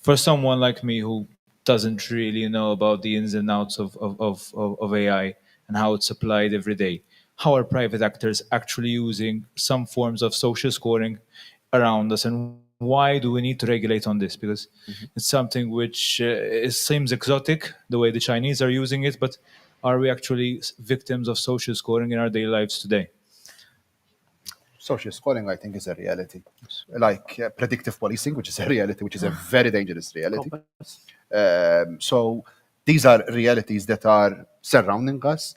For someone like me who doesn't really know about the ins and outs of AI and how it's applied every day, how are private actors actually using some forms of social scoring around us, and why do we need to regulate on this? Because it's something which it seems exotic the way the Chinese are using it, but are we actually victims of social scoring in our daily lives today? Social scoring, I think, is a reality. Like predictive policing, which is a reality, which is a very dangerous reality. So these are realities that are surrounding us.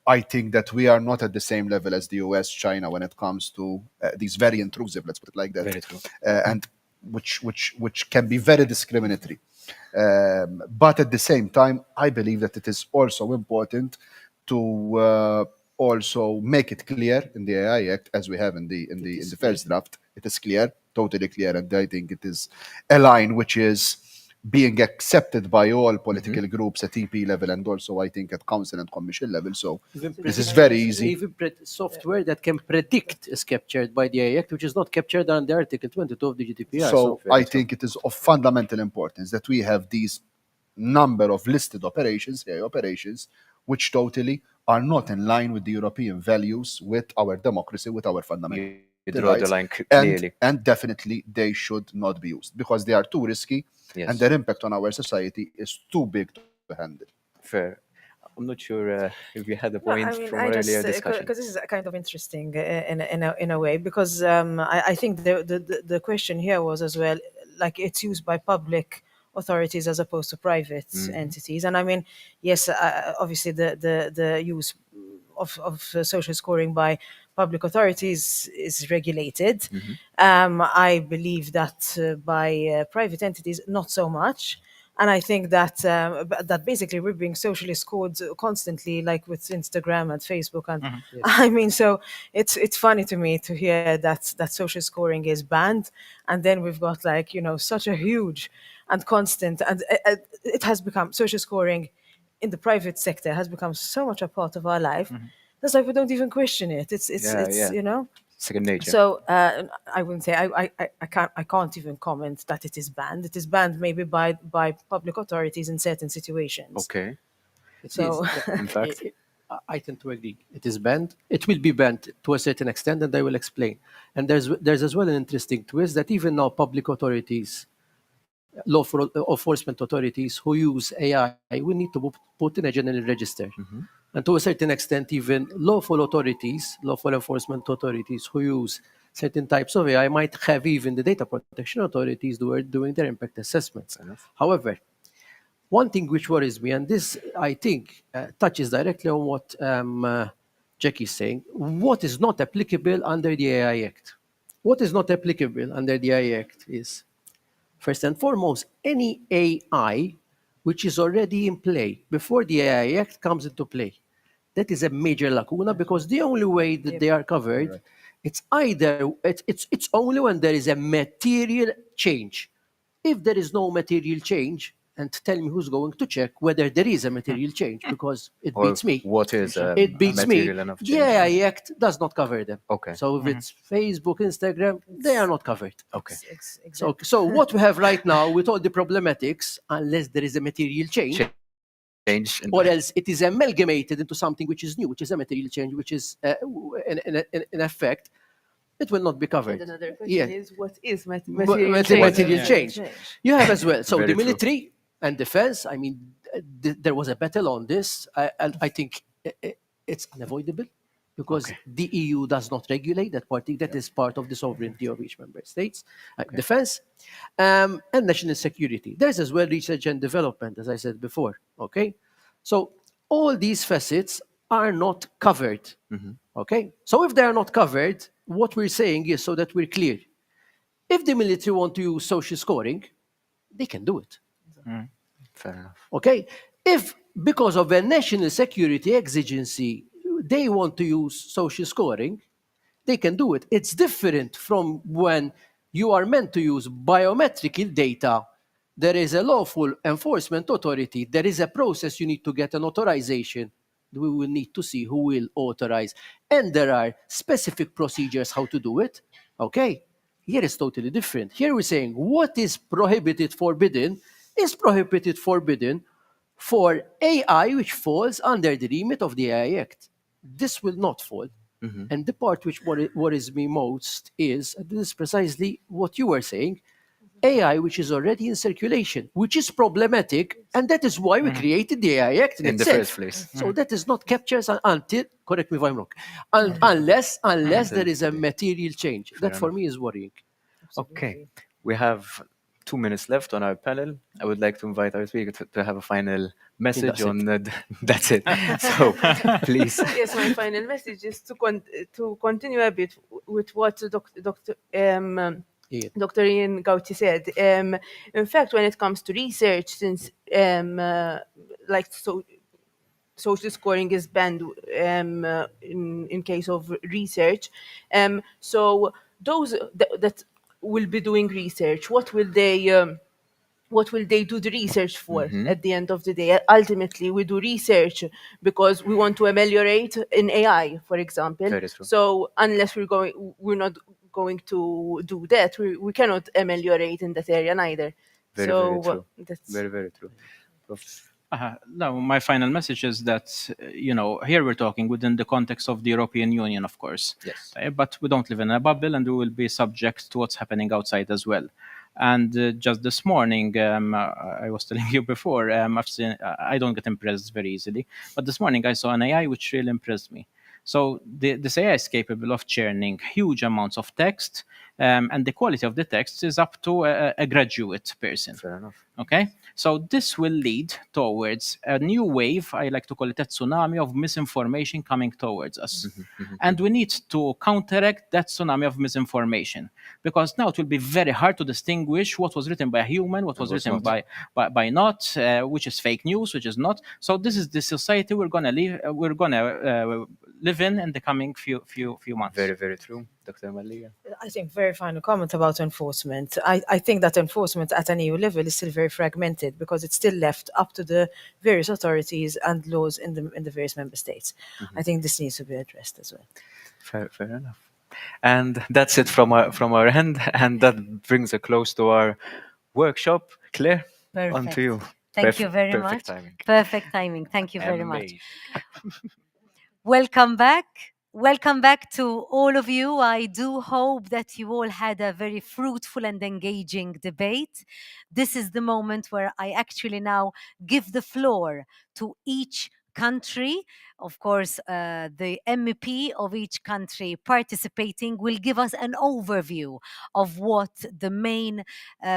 I think that we are not at the same level as the US, China, when it comes to these very intrusive, let's put it like that, Very true. and which can be very discriminatory. But at the same time, I believe that it is also important to also make it clear in the AI Act, as we have in the first draft. It is clear, totally clear, and I think it is a line which is being accepted by all political groups at EP level, and also I think at council and commission level. So this is very easy. Even software that can predict is captured by the AI Act, which is not captured under Article 22 of the GDPR. So I think it is of fundamental importance that we have these number of listed operations, AI operations, which totally are not in line with the European values, with our democracy, with our fundamental draw the line clearly. And definitely they should not be used because they are too risky and their impact on our society is too big to handle. Fair. I'm not sure if you had a point from I earlier just, discussion. because this is kind of interesting in a way, because I think the question here was as well, like it's used by public authorities as opposed to private entities. And I mean, yes, obviously the use of social scoring by public authorities is regulated. I believe that by private entities, not so much. And I think that that basically we're being socially scored constantly, like with Instagram and Facebook, and I mean, so it's funny to me to hear that social scoring is banned, and then we've got like such a huge and constant, and it has become social scoring in the private sector has become so much a part of our life. That's like we don't even question it. It's second nature. So I wouldn't say I can't even comment that it is banned. It is banned maybe by public authorities in certain situations. Okay. So in fact, I tend to agree. It is banned. It will be banned to a certain extent, and I will explain. And there's as well an interesting twist that even now public authorities, law enforcement authorities who use AI, we need to put in a general register. And to a certain extent, even lawful enforcement authorities who use certain types of AI might have even the data protection authorities doing their impact assessments. However, one thing which worries me, and this I think touches directly on what Jackie is saying, what is not applicable under the AI Act? What is not applicable under the AI Act is, first and foremost, any AI which is already in play before the AI Act comes into play. That is a major lacuna because the only way that they are covered, it's either it's only when there is a material change. If there is no material change, and tell me who's going to check whether there is a material change, because it beats me. What is it beats me. enough change? The AI Act does not cover them. Okay. So if it's Facebook, Instagram, they are not covered. Okay. Exactly. So what we have right now with all the problematics, unless there is a material change, or else it is amalgamated into something which is new, which is a material change, which is in effect, it will not be covered. And another question is, what is material change? You have as well. So Very the military and defense, I mean, there was a battle on this. I think it's unavoidable. because the EU does not regulate that party. That is part of the sovereignty of each member states. Defense and national security. There's as well research and development, as I said before. Okay, so all these facets are not covered. Okay, so if they are not covered, what we're saying is, so that we're clear, if the military want to use social scoring, they can do it. Fair enough. Okay, if because of a national security exigency they want to use social scoring, they can do it. It's different from when you are meant to use biometric data. There is a lawful enforcement authority. There is a process you need to get an authorization. We will need to see who will authorize. And there are specific procedures how to do it. Okay, here is totally different. Here we're saying what is prohibited, forbidden, is prohibited, forbidden for AI, which falls under the remit of the AI Act. This will not fall. And the part which worries me most is, and this is precisely what you were saying, AI which is already in circulation, which is problematic, and that is why we created the AI Act in In the itself. first place. So that is not captured until, correct me if I'm wrong, unless there is a material change. That for me is worrying. Okay, we have 2 minutes left on our panel. I would like to invite our speaker to have a final message that's on that's it. So please. Yes, my final message is to continue a bit with what Dr. Ian Gauci said. In fact, when it comes to research, since social scoring is banned in case of research, so those that will be doing research, what will they do the research for at the end of the day? Ultimately, we do research because we want to ameliorate in AI, for example. Very true. So unless we're not going to do that, we cannot ameliorate in that area neither. Very, so very true. that's Very, very true. No, my final message is that, here we're talking within the context of the European Union, of course. Yes. But we don't live in a bubble, and we will be subject to what's happening outside as well. And just this morning, I was telling you before, I don't get impressed very easily, but this morning I saw an AI which really impressed me. So this AI is capable of churning huge amounts of text, and the quality of the text is up to a graduate person. Fair enough. Okay, so this will lead towards a new wave. I like to call it a tsunami of misinformation coming towards us. And we need to counteract that tsunami of misinformation, because now it will be very hard to distinguish what was written by a human, what was written by not, which is fake news, which is not. So this is the society we're gonna live in the coming few months. Very, very true. Dr. Malia. I think very final comment about enforcement. I think that enforcement at an EU level is still very fragmented because it's still left up to the various authorities and laws in the various member states. I think this needs to be addressed as well. Fair enough. And that's it from our end, and that brings a close to our workshop. Claire, on to you. Thank you very much. Timing. Perfect timing. Thank you very much. Amazing. Welcome back. Welcome back to all of you. I do hope that you all had a very fruitful and engaging debate. This is the moment where I actually now give the floor to each country. Of course, the MEP of each country participating will give us an overview of what the main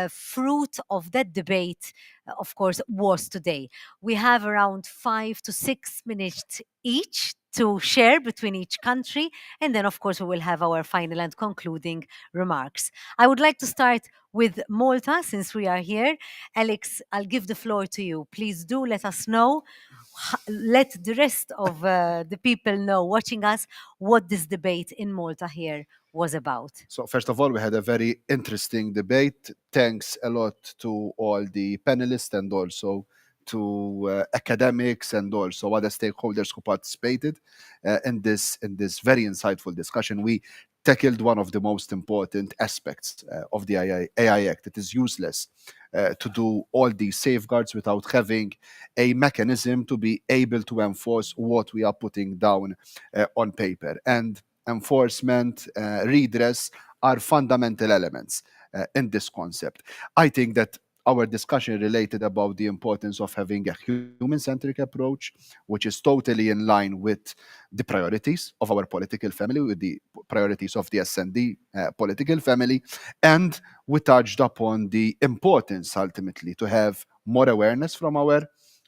fruit of that debate, of course, was today. We have around 5 to 6 minutes each to share between each country, and then of course we will have our final and concluding remarks. I would like to start with Malta, since we are here. Alex, I'll give the floor to you. Please do let us know, let the rest of the people know watching us what this debate in Malta here was about. So first of all, we had a very interesting debate. Thanks a lot to all the panelists and also to academics and also other stakeholders who participated in this very insightful discussion. We tackled one of the most important aspects of the AI Act. It is useless to do all these safeguards without having a mechanism to be able to enforce what we are putting down on paper. And enforcement, redress are fundamental elements in this concept. I think that our discussion related about the importance of having a human-centric approach, which is totally in line with the priorities of our political family, with the priorities of the S&D political family. And we touched upon the importance, ultimately, to have more awareness from our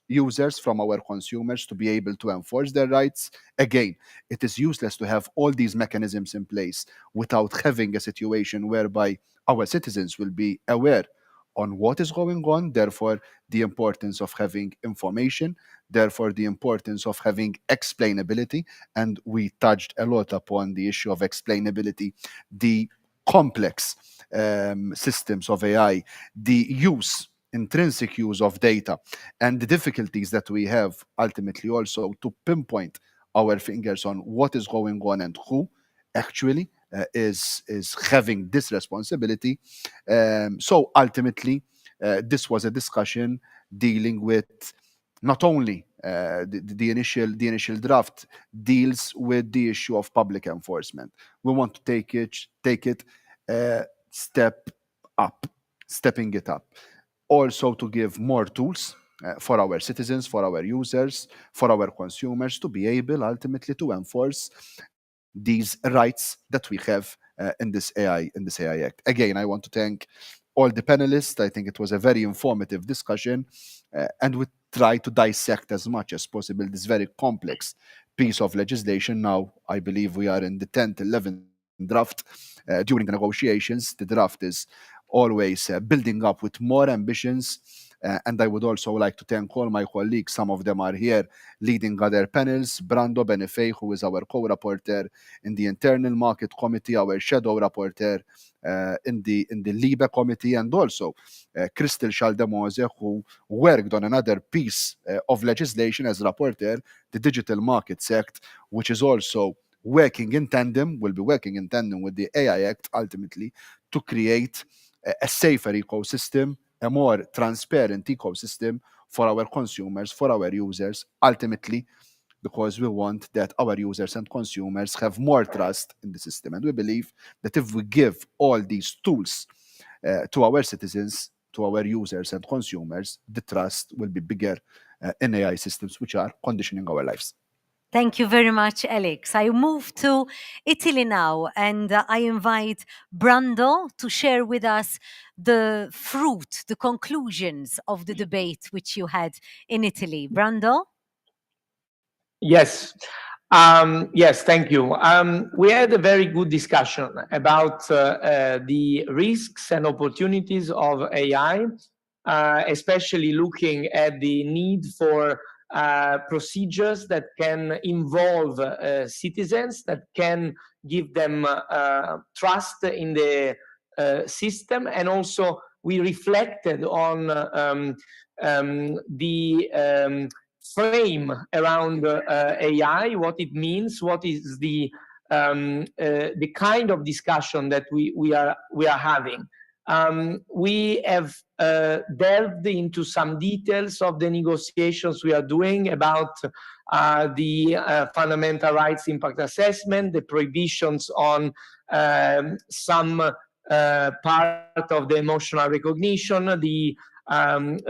users, from our consumers, to be able to enforce their rights. Again, it is useless to have all these mechanisms in place without having a situation whereby our citizens will be aware on what is going on. Therefore, the importance of having information, therefore, the importance of having explainability. And we touched a lot upon the issue of explainability, the complex systems of AI, the intrinsic use of data, and the difficulties that we have ultimately also to pinpoint our fingers on what is going on and who actually is having this responsibility. So ultimately, this was a discussion dealing with not only the initial draft deals with the issue of public enforcement. We want to take it stepping it up. Also to give more tools for our citizens, for our users, for our consumers to be able ultimately to enforce these rights that we have in this AI Act. Again, I want to thank all the panelists. I think it was a very informative discussion, and we try to dissect as much as possible this very complex piece of legislation. Now, I believe we are in the 10th, 11th draft. During the negotiations, the draft is always building up with more ambitions. And I would also like to thank all my colleagues. Some of them are here leading other panels. Brando Benefei, who is our co-rapporteur in the Internal Market Committee, our shadow rapporteur in the LIBE committee, and also Crystal Schaldemose, who worked on another piece of legislation as rapporteur, the Digital Markets Act, which is also will be working in tandem with the AI Act ultimately to create a safer ecosystem, a more transparent ecosystem for our consumers, for our users, ultimately, because we want that our users and consumers have more trust in the system. And we believe that if we give all these tools to our citizens, to our users and consumers, the trust will be bigger in AI systems which are conditioning our lives. Thank you very much, Alex. I move to Italy now, and I invite Brando to share with us the fruit, the conclusions of the debate which you had in Italy. Brando? Yes. Yes, thank you. We had a very good discussion about the risks and opportunities of AI, especially looking at the need for procedures that can involve citizens, that can give them trust in the system. And also we reflected on the frame around AI, what it means, what is the kind of discussion that we are having. We have delved into some details of the negotiations we are doing about the fundamental rights impact assessment, the prohibitions on some part of the emotional recognition, the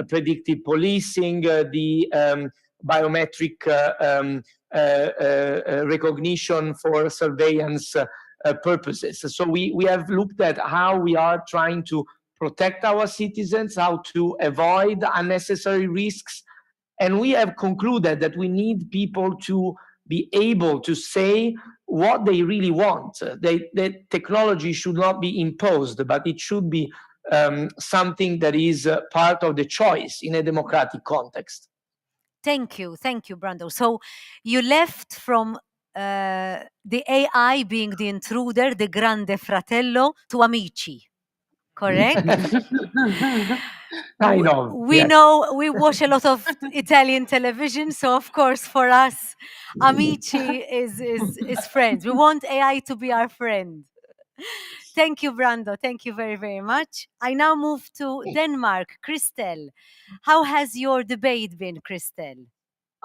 predictive policing, the biometric recognition for surveillance purposes. So we have looked at how we are trying to protect our citizens, how to avoid unnecessary risks, and we have concluded that we need people to be able to say what they really want. The technology should not be imposed, but it should be something that is part of the choice in a democratic context. Thank you, Brando. So you left from the AI being the intruder, the grande fratello, to amici, correct? I know. We yes. know, we watch a lot of Italian television, so of course for us, amici is friends. We want AI to be our friend. Thank you, Brando. Thank you very, very much. I now move to Denmark. Christel, how has your debate been, Christel?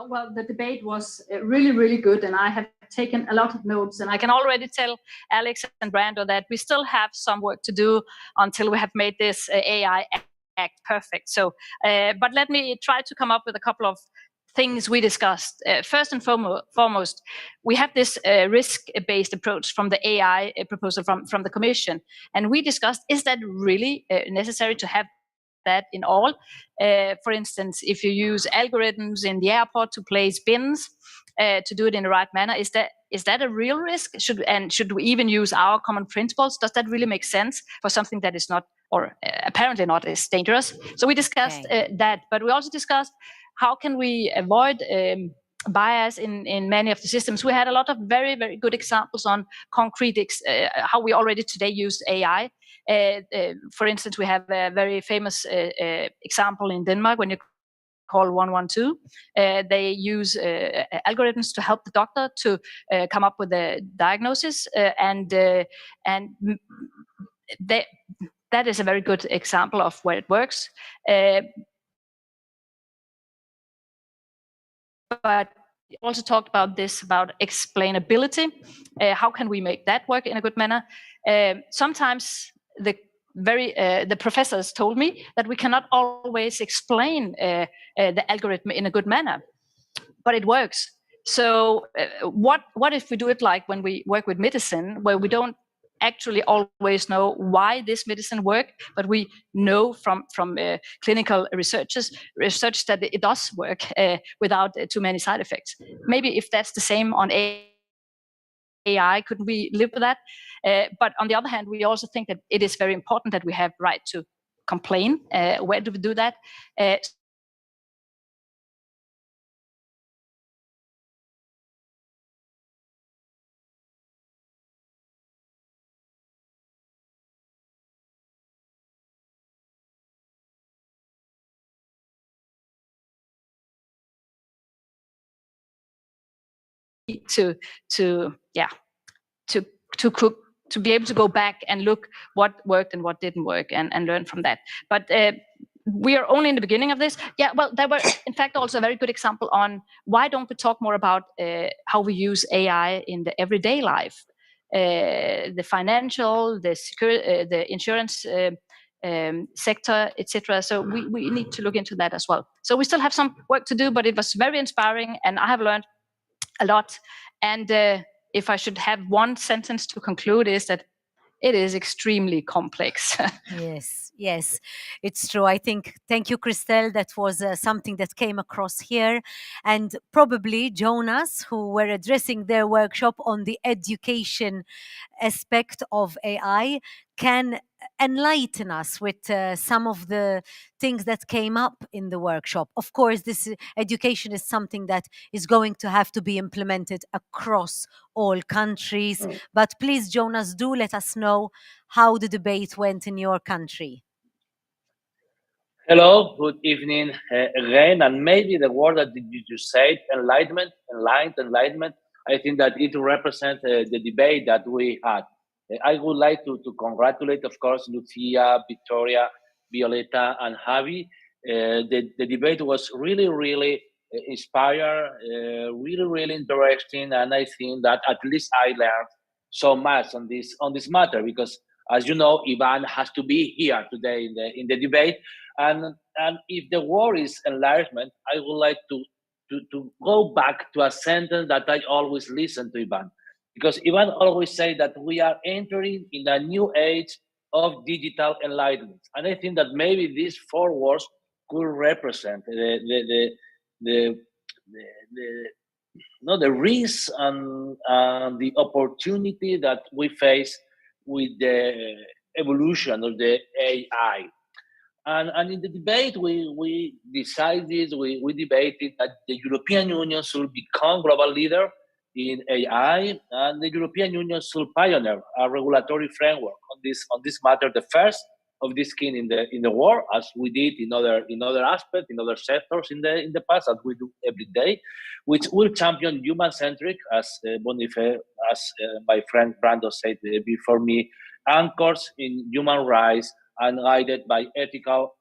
Well, the debate was really, really good, and I have taken a lot of notes. And I can already tell Alex and Brando that we still have some work to do until we have made this AI perfect. So, but let me try to come up with a couple of things we discussed. First and foremost, we have this risk-based approach from the AI proposal from the Commission. And we discussed, is that really necessary to have that in all? For instance, if you use algorithms in the airport to place bins, to do it in the right manner, is that a real risk? Should we even use our common principles? Does that really make sense for something that is not, or apparently not, as dangerous? So we discussed that, but we also discussed how can we avoid bias in many of the systems. We had a lot of very, very good examples on concrete how we already today use AI. For instance, we have a very famous example in Denmark when you call 112. They use algorithms to help the doctor to come up with a diagnosis, and that is a very good example of where it works. But we also talked about this, about explainability. How can we make that work in a good manner? Sometimes the professors told me that we cannot always explain the algorithm in a good manner, but it works. So what if we do it like when we work with medicine, where we don't actually always know why this medicine works, but we know from clinical research that it does work without too many side effects. Maybe if that's the same on AI, couldn't we live with that? But on the other hand, we also think that it is very important that we have right to complain. Where do we do that? To be able to go back and look what worked and what didn't work, and learn from that. But we are only in the beginning of this. Yeah, well, there were in fact also a very good example on why don't we talk more about how we use AI in the everyday life, the financial, the the insurance sector, etc. So we need to look into that as well. So we still have some work to do, but it was very inspiring, and I have learned a lot. And if I should have one sentence to conclude, is that it is extremely complex. Yes, it's true. I think, thank you, Christelle. That was something that came across here. And probably Jonas, who were addressing their workshop on the education aspect of AI, can enlighten us with some of the things that came up in the workshop. Of course, this education is something that is going to have to be implemented across all countries. But please, Jonas, do let us know how the debate went in your country. Hello, good evening again. And maybe the word that you just said, enlightenment. I think that it represents the debate that we had. I would like to congratulate, of course, Lucia, Victoria, Violetta, and Javi. The debate was really, really inspired, really, really interesting, and I think that at least I learned so much on this matter, because, as you know, Ivan has to be here today in the debate. And if the word is enlargement, I would like to go back to a sentence that I always listen to Ivan, because Ivan always say that we are entering in a new age of digital enlightenment, and I think that maybe these four words could represent the the risk and the opportunity that we face with the evolution of the AI. And in the debate, we decided, we debated that the European Union should become global leader in AI, and the European Union should pioneer a regulatory framework on this matter, the first of this kind in the world, as we did in other aspects, in other sectors in the past, as we do every day, which will champion human-centric, as my friend Brando said before me, anchors in human rights and guided by ethical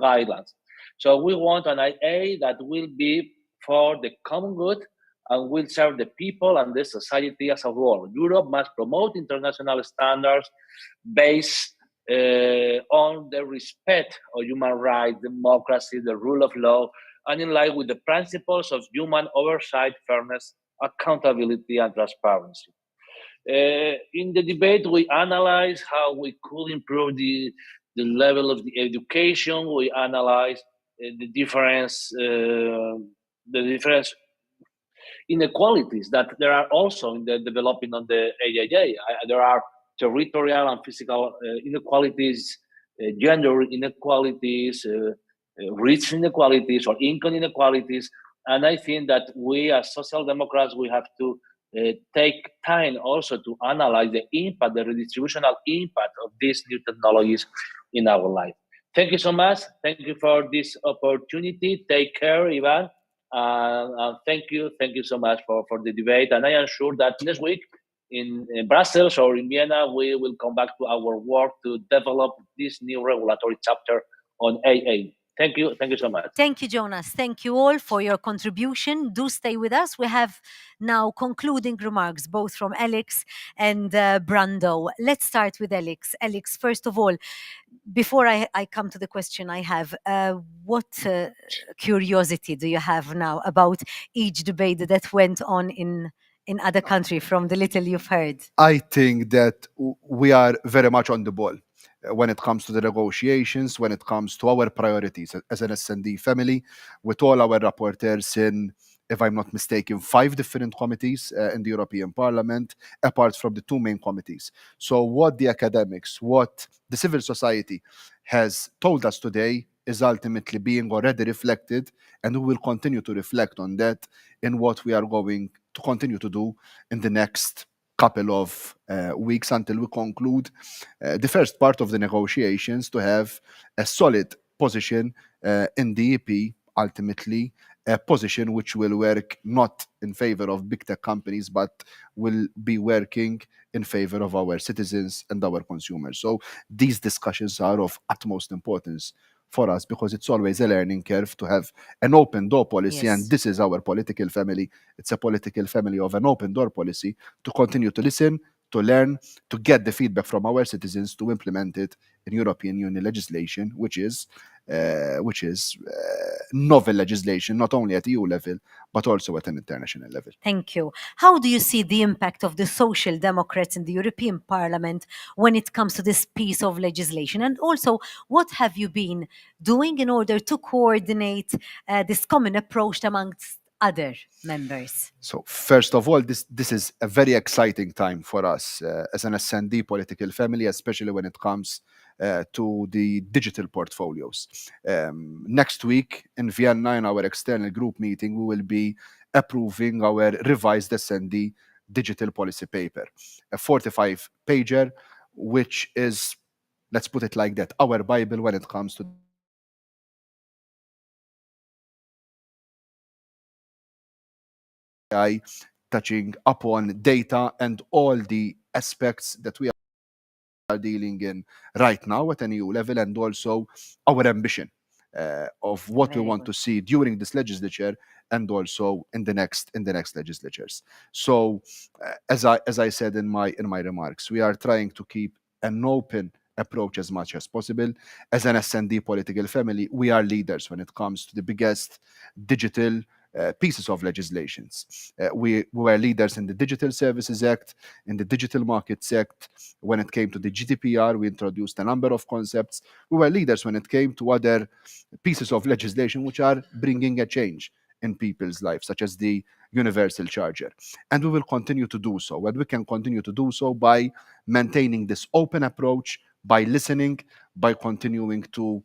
guidelines. So we want an IA that will be for the common good and will serve the people and the society as a whole. Europe must promote international standards based on the respect of human rights, democracy, the rule of law, and in line with the principles of human oversight, fairness, accountability, and transparency. In the debate, we analyze how we could improve the level of the education. We analyze the difference inequalities that there are also in the developing of the AIA. There are territorial and physical inequalities, gender inequalities, reach inequalities, or income inequalities. And I think that we as social democrats, we have to take time also to analyze the impact, the redistributional impact of these new technologies in our life. Thank you so much. Thank you for this opportunity. Take care, Ivan. Thank you so much for the debate. And I am sure that next week in Brussels or in Vienna, we will come back to our work to develop this new regulatory chapter on AA. Thank you so much. Thank you, Jonas. Thank you all for your contribution. Do stay with us. We have now concluding remarks, both from Alex and Brando. Let's start with Alex. Alex, first of all, before I come to the question I have, what curiosity do you have now about each debate that went on in other country from the little you've heard? I think that we are very much on the ball when it comes to the negotiations, when it comes to our priorities as an S&D family, with all our rapporteurs in, if I'm not mistaken, 5 different committees in the European Parliament, apart from the 2 main committees. So what the academics, what the civil society has told us today is ultimately being already reflected, and we will continue to reflect on that in what we are going to continue to do in the next couple of weeks until we conclude the first part of the negotiations to have a solid position in the EP, ultimately a position which will work not in favor of big tech companies, but will be working in favor of our citizens and our consumers. So these discussions are of utmost importance for us, because it's always a learning curve to have an open door policy. Yes. And this is our political family. It's a political family of an open door policy to continue to listen, to learn, to get the feedback from our citizens, to implement it in European Union legislation, which is novel legislation, not only at EU level, but also at an international level. Thank you. How do you see the impact of the Social Democrats in the European Parliament when it comes to this piece of legislation? And also, what have you been doing in order to coordinate this common approach amongst other members? So first of all, this is a very exciting time for us as an S&D political family, especially when it comes to the digital portfolios. Next week in Vienna, in our external group meeting, we will be approving our revised S&D digital policy paper, a 45-pager, which is, let's put it like that, our Bible when it comes to AI, touching upon data and all the aspects that we are dealing in right now at an EU level, and also our ambition of what we want to see during this legislature and also in the next legislatures. So as I said in my remarks, we are trying to keep an open approach as much as possible. As an S&D political family, we are leaders when it comes to the biggest digital pieces of legislations. We were leaders in the Digital Services Act, in the Digital Markets Act. When it came to the GDPR, we introduced a number of concepts. We were leaders when it came to other pieces of legislation which are bringing a change in people's lives, such as the universal charger. And we will continue to do so. And we can continue to do so by maintaining this open approach, by listening, by continuing to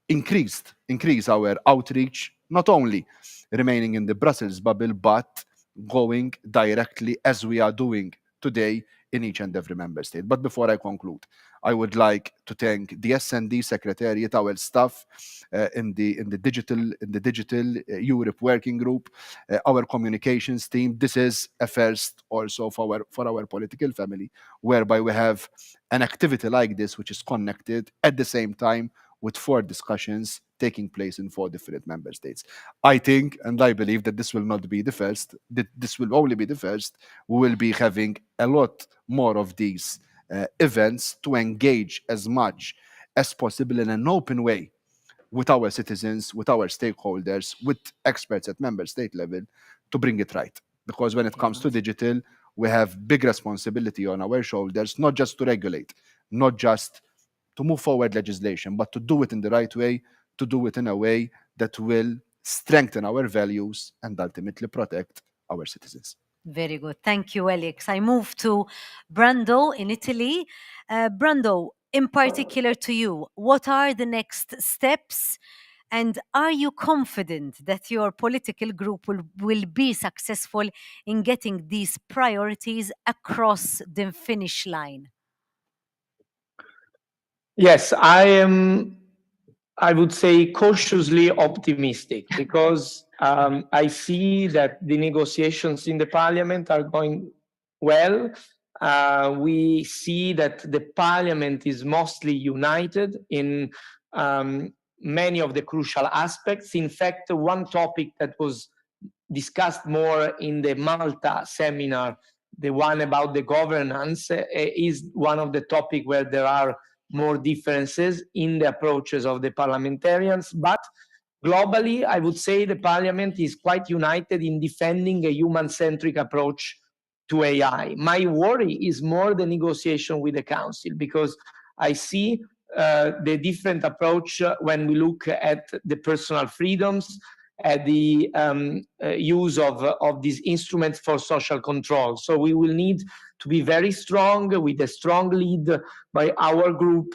increase our outreach, not only remaining in the Brussels bubble, but going directly as we are doing today in each and every member state. But before I conclude, I would like to thank the S&D Secretariat, our staff in the digital Europe working group, our communications team. This is a first also for our political family, whereby we have an activity like this, which is connected at the same time with 4 discussions taking place in 4 different member states. I think and I believe that this will not be the first, that this will only be the first. We will be having a lot more of these events to engage as much as possible in an open way with our citizens, with our stakeholders, with experts at member state level to bring it right. Because when it comes to digital, we have big responsibility on our shoulders, not just to regulate, not just to move forward legislation, but to do it in the right way, to do it in a way that will strengthen our values and ultimately protect our citizens. Very good. Thank you, Alex. I move to Brando in Italy. Brando, in particular to you, what are the next steps? And are you confident that your political group will be successful in getting these priorities across the finish line? Yes, I am, I would say, cautiously optimistic because I see that the negotiations in the parliament are going well. We see that the parliament is mostly united in many of the crucial aspects. In fact, one topic that was discussed more in the Malta seminar, the one about the governance, is one of the topics where there are more differences in the approaches of the parliamentarians. But globally, I would say the parliament is quite united in defending a human-centric approach to AI. My worry is more the negotiation with the council, because I see the different approach when we look at the personal freedoms, at the use of these instruments for social control. So we will need to be very strong, with a strong lead by our group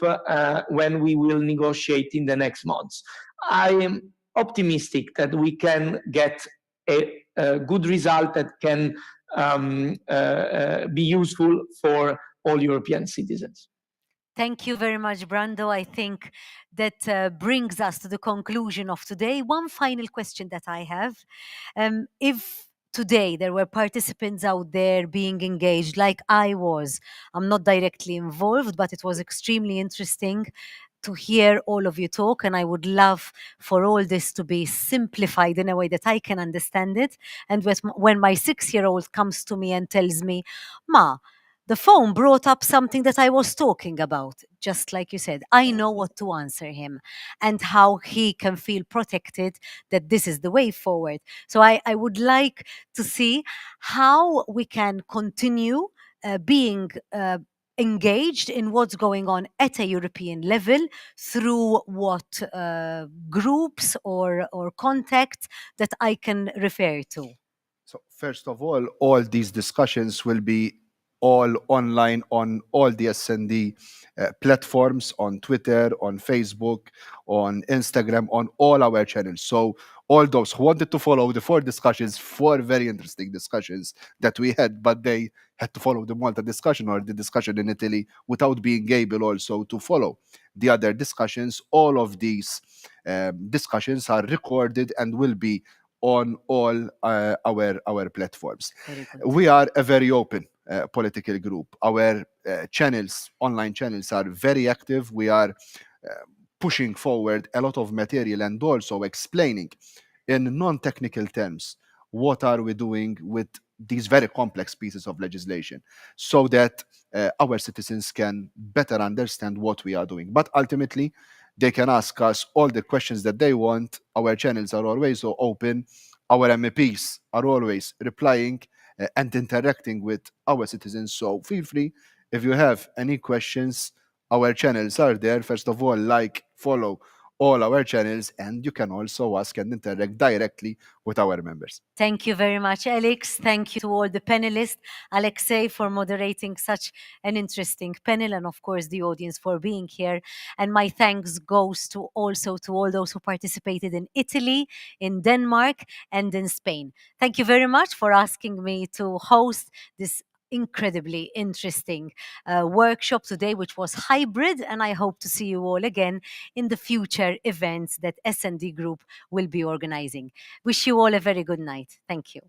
when we will negotiate in the next months. I am optimistic that we can get a good result that can be useful for all European citizens. Thank you very much, Brando. I think that brings us to the conclusion of today. One final question that I have. If today there were participants out there being engaged like I was, I'm not directly involved, but it was extremely interesting to hear all of you talk, and I would love for all this to be simplified in a way that I can understand it. And when my 6-year-old comes to me and tells me, Ma, the phone brought up something that I was talking about, just like you said, I know what to answer him and how he can feel protected, that this is the way forward. So I would like to see how we can continue being engaged in what's going on at a European level through what groups or contacts that I can refer to. So first of all these discussions will be all online on all the SND platforms, on Twitter, on Facebook, on Instagram, on all our channels. So all those who wanted to follow the 4 discussions, 4 very interesting discussions that we had, but they had to follow the Malta discussion or the discussion in Italy without being able also to follow the other discussions. All of these discussions are recorded and will be on all our platforms. We are a very open political group. Our channels, online channels, are very active. We are pushing forward a lot of material and also explaining in non-technical terms what are we doing with these very complex pieces of legislation, so that our citizens can better understand what we are doing. But ultimately, they can ask us all the questions that they want. Our channels are always open. Our MEPs are always replying and interacting with our citizens. So feel free, if you have any questions, our channels are there. First of all, like, follow all our channels, and you can also ask and interact directly with our members. Thank you very much, Alex. Thank you to all the panelists, Alexei for moderating such an interesting panel, and of course the audience for being here. And my thanks goes to also to all those who participated in Italy, in Denmark, and in Spain. Thank you very much for asking me to host this incredibly interesting workshop today, which was hybrid, and I hope to see you all again in the future events that S&D Group will be organizing. Wish you all a very good night. Thank you.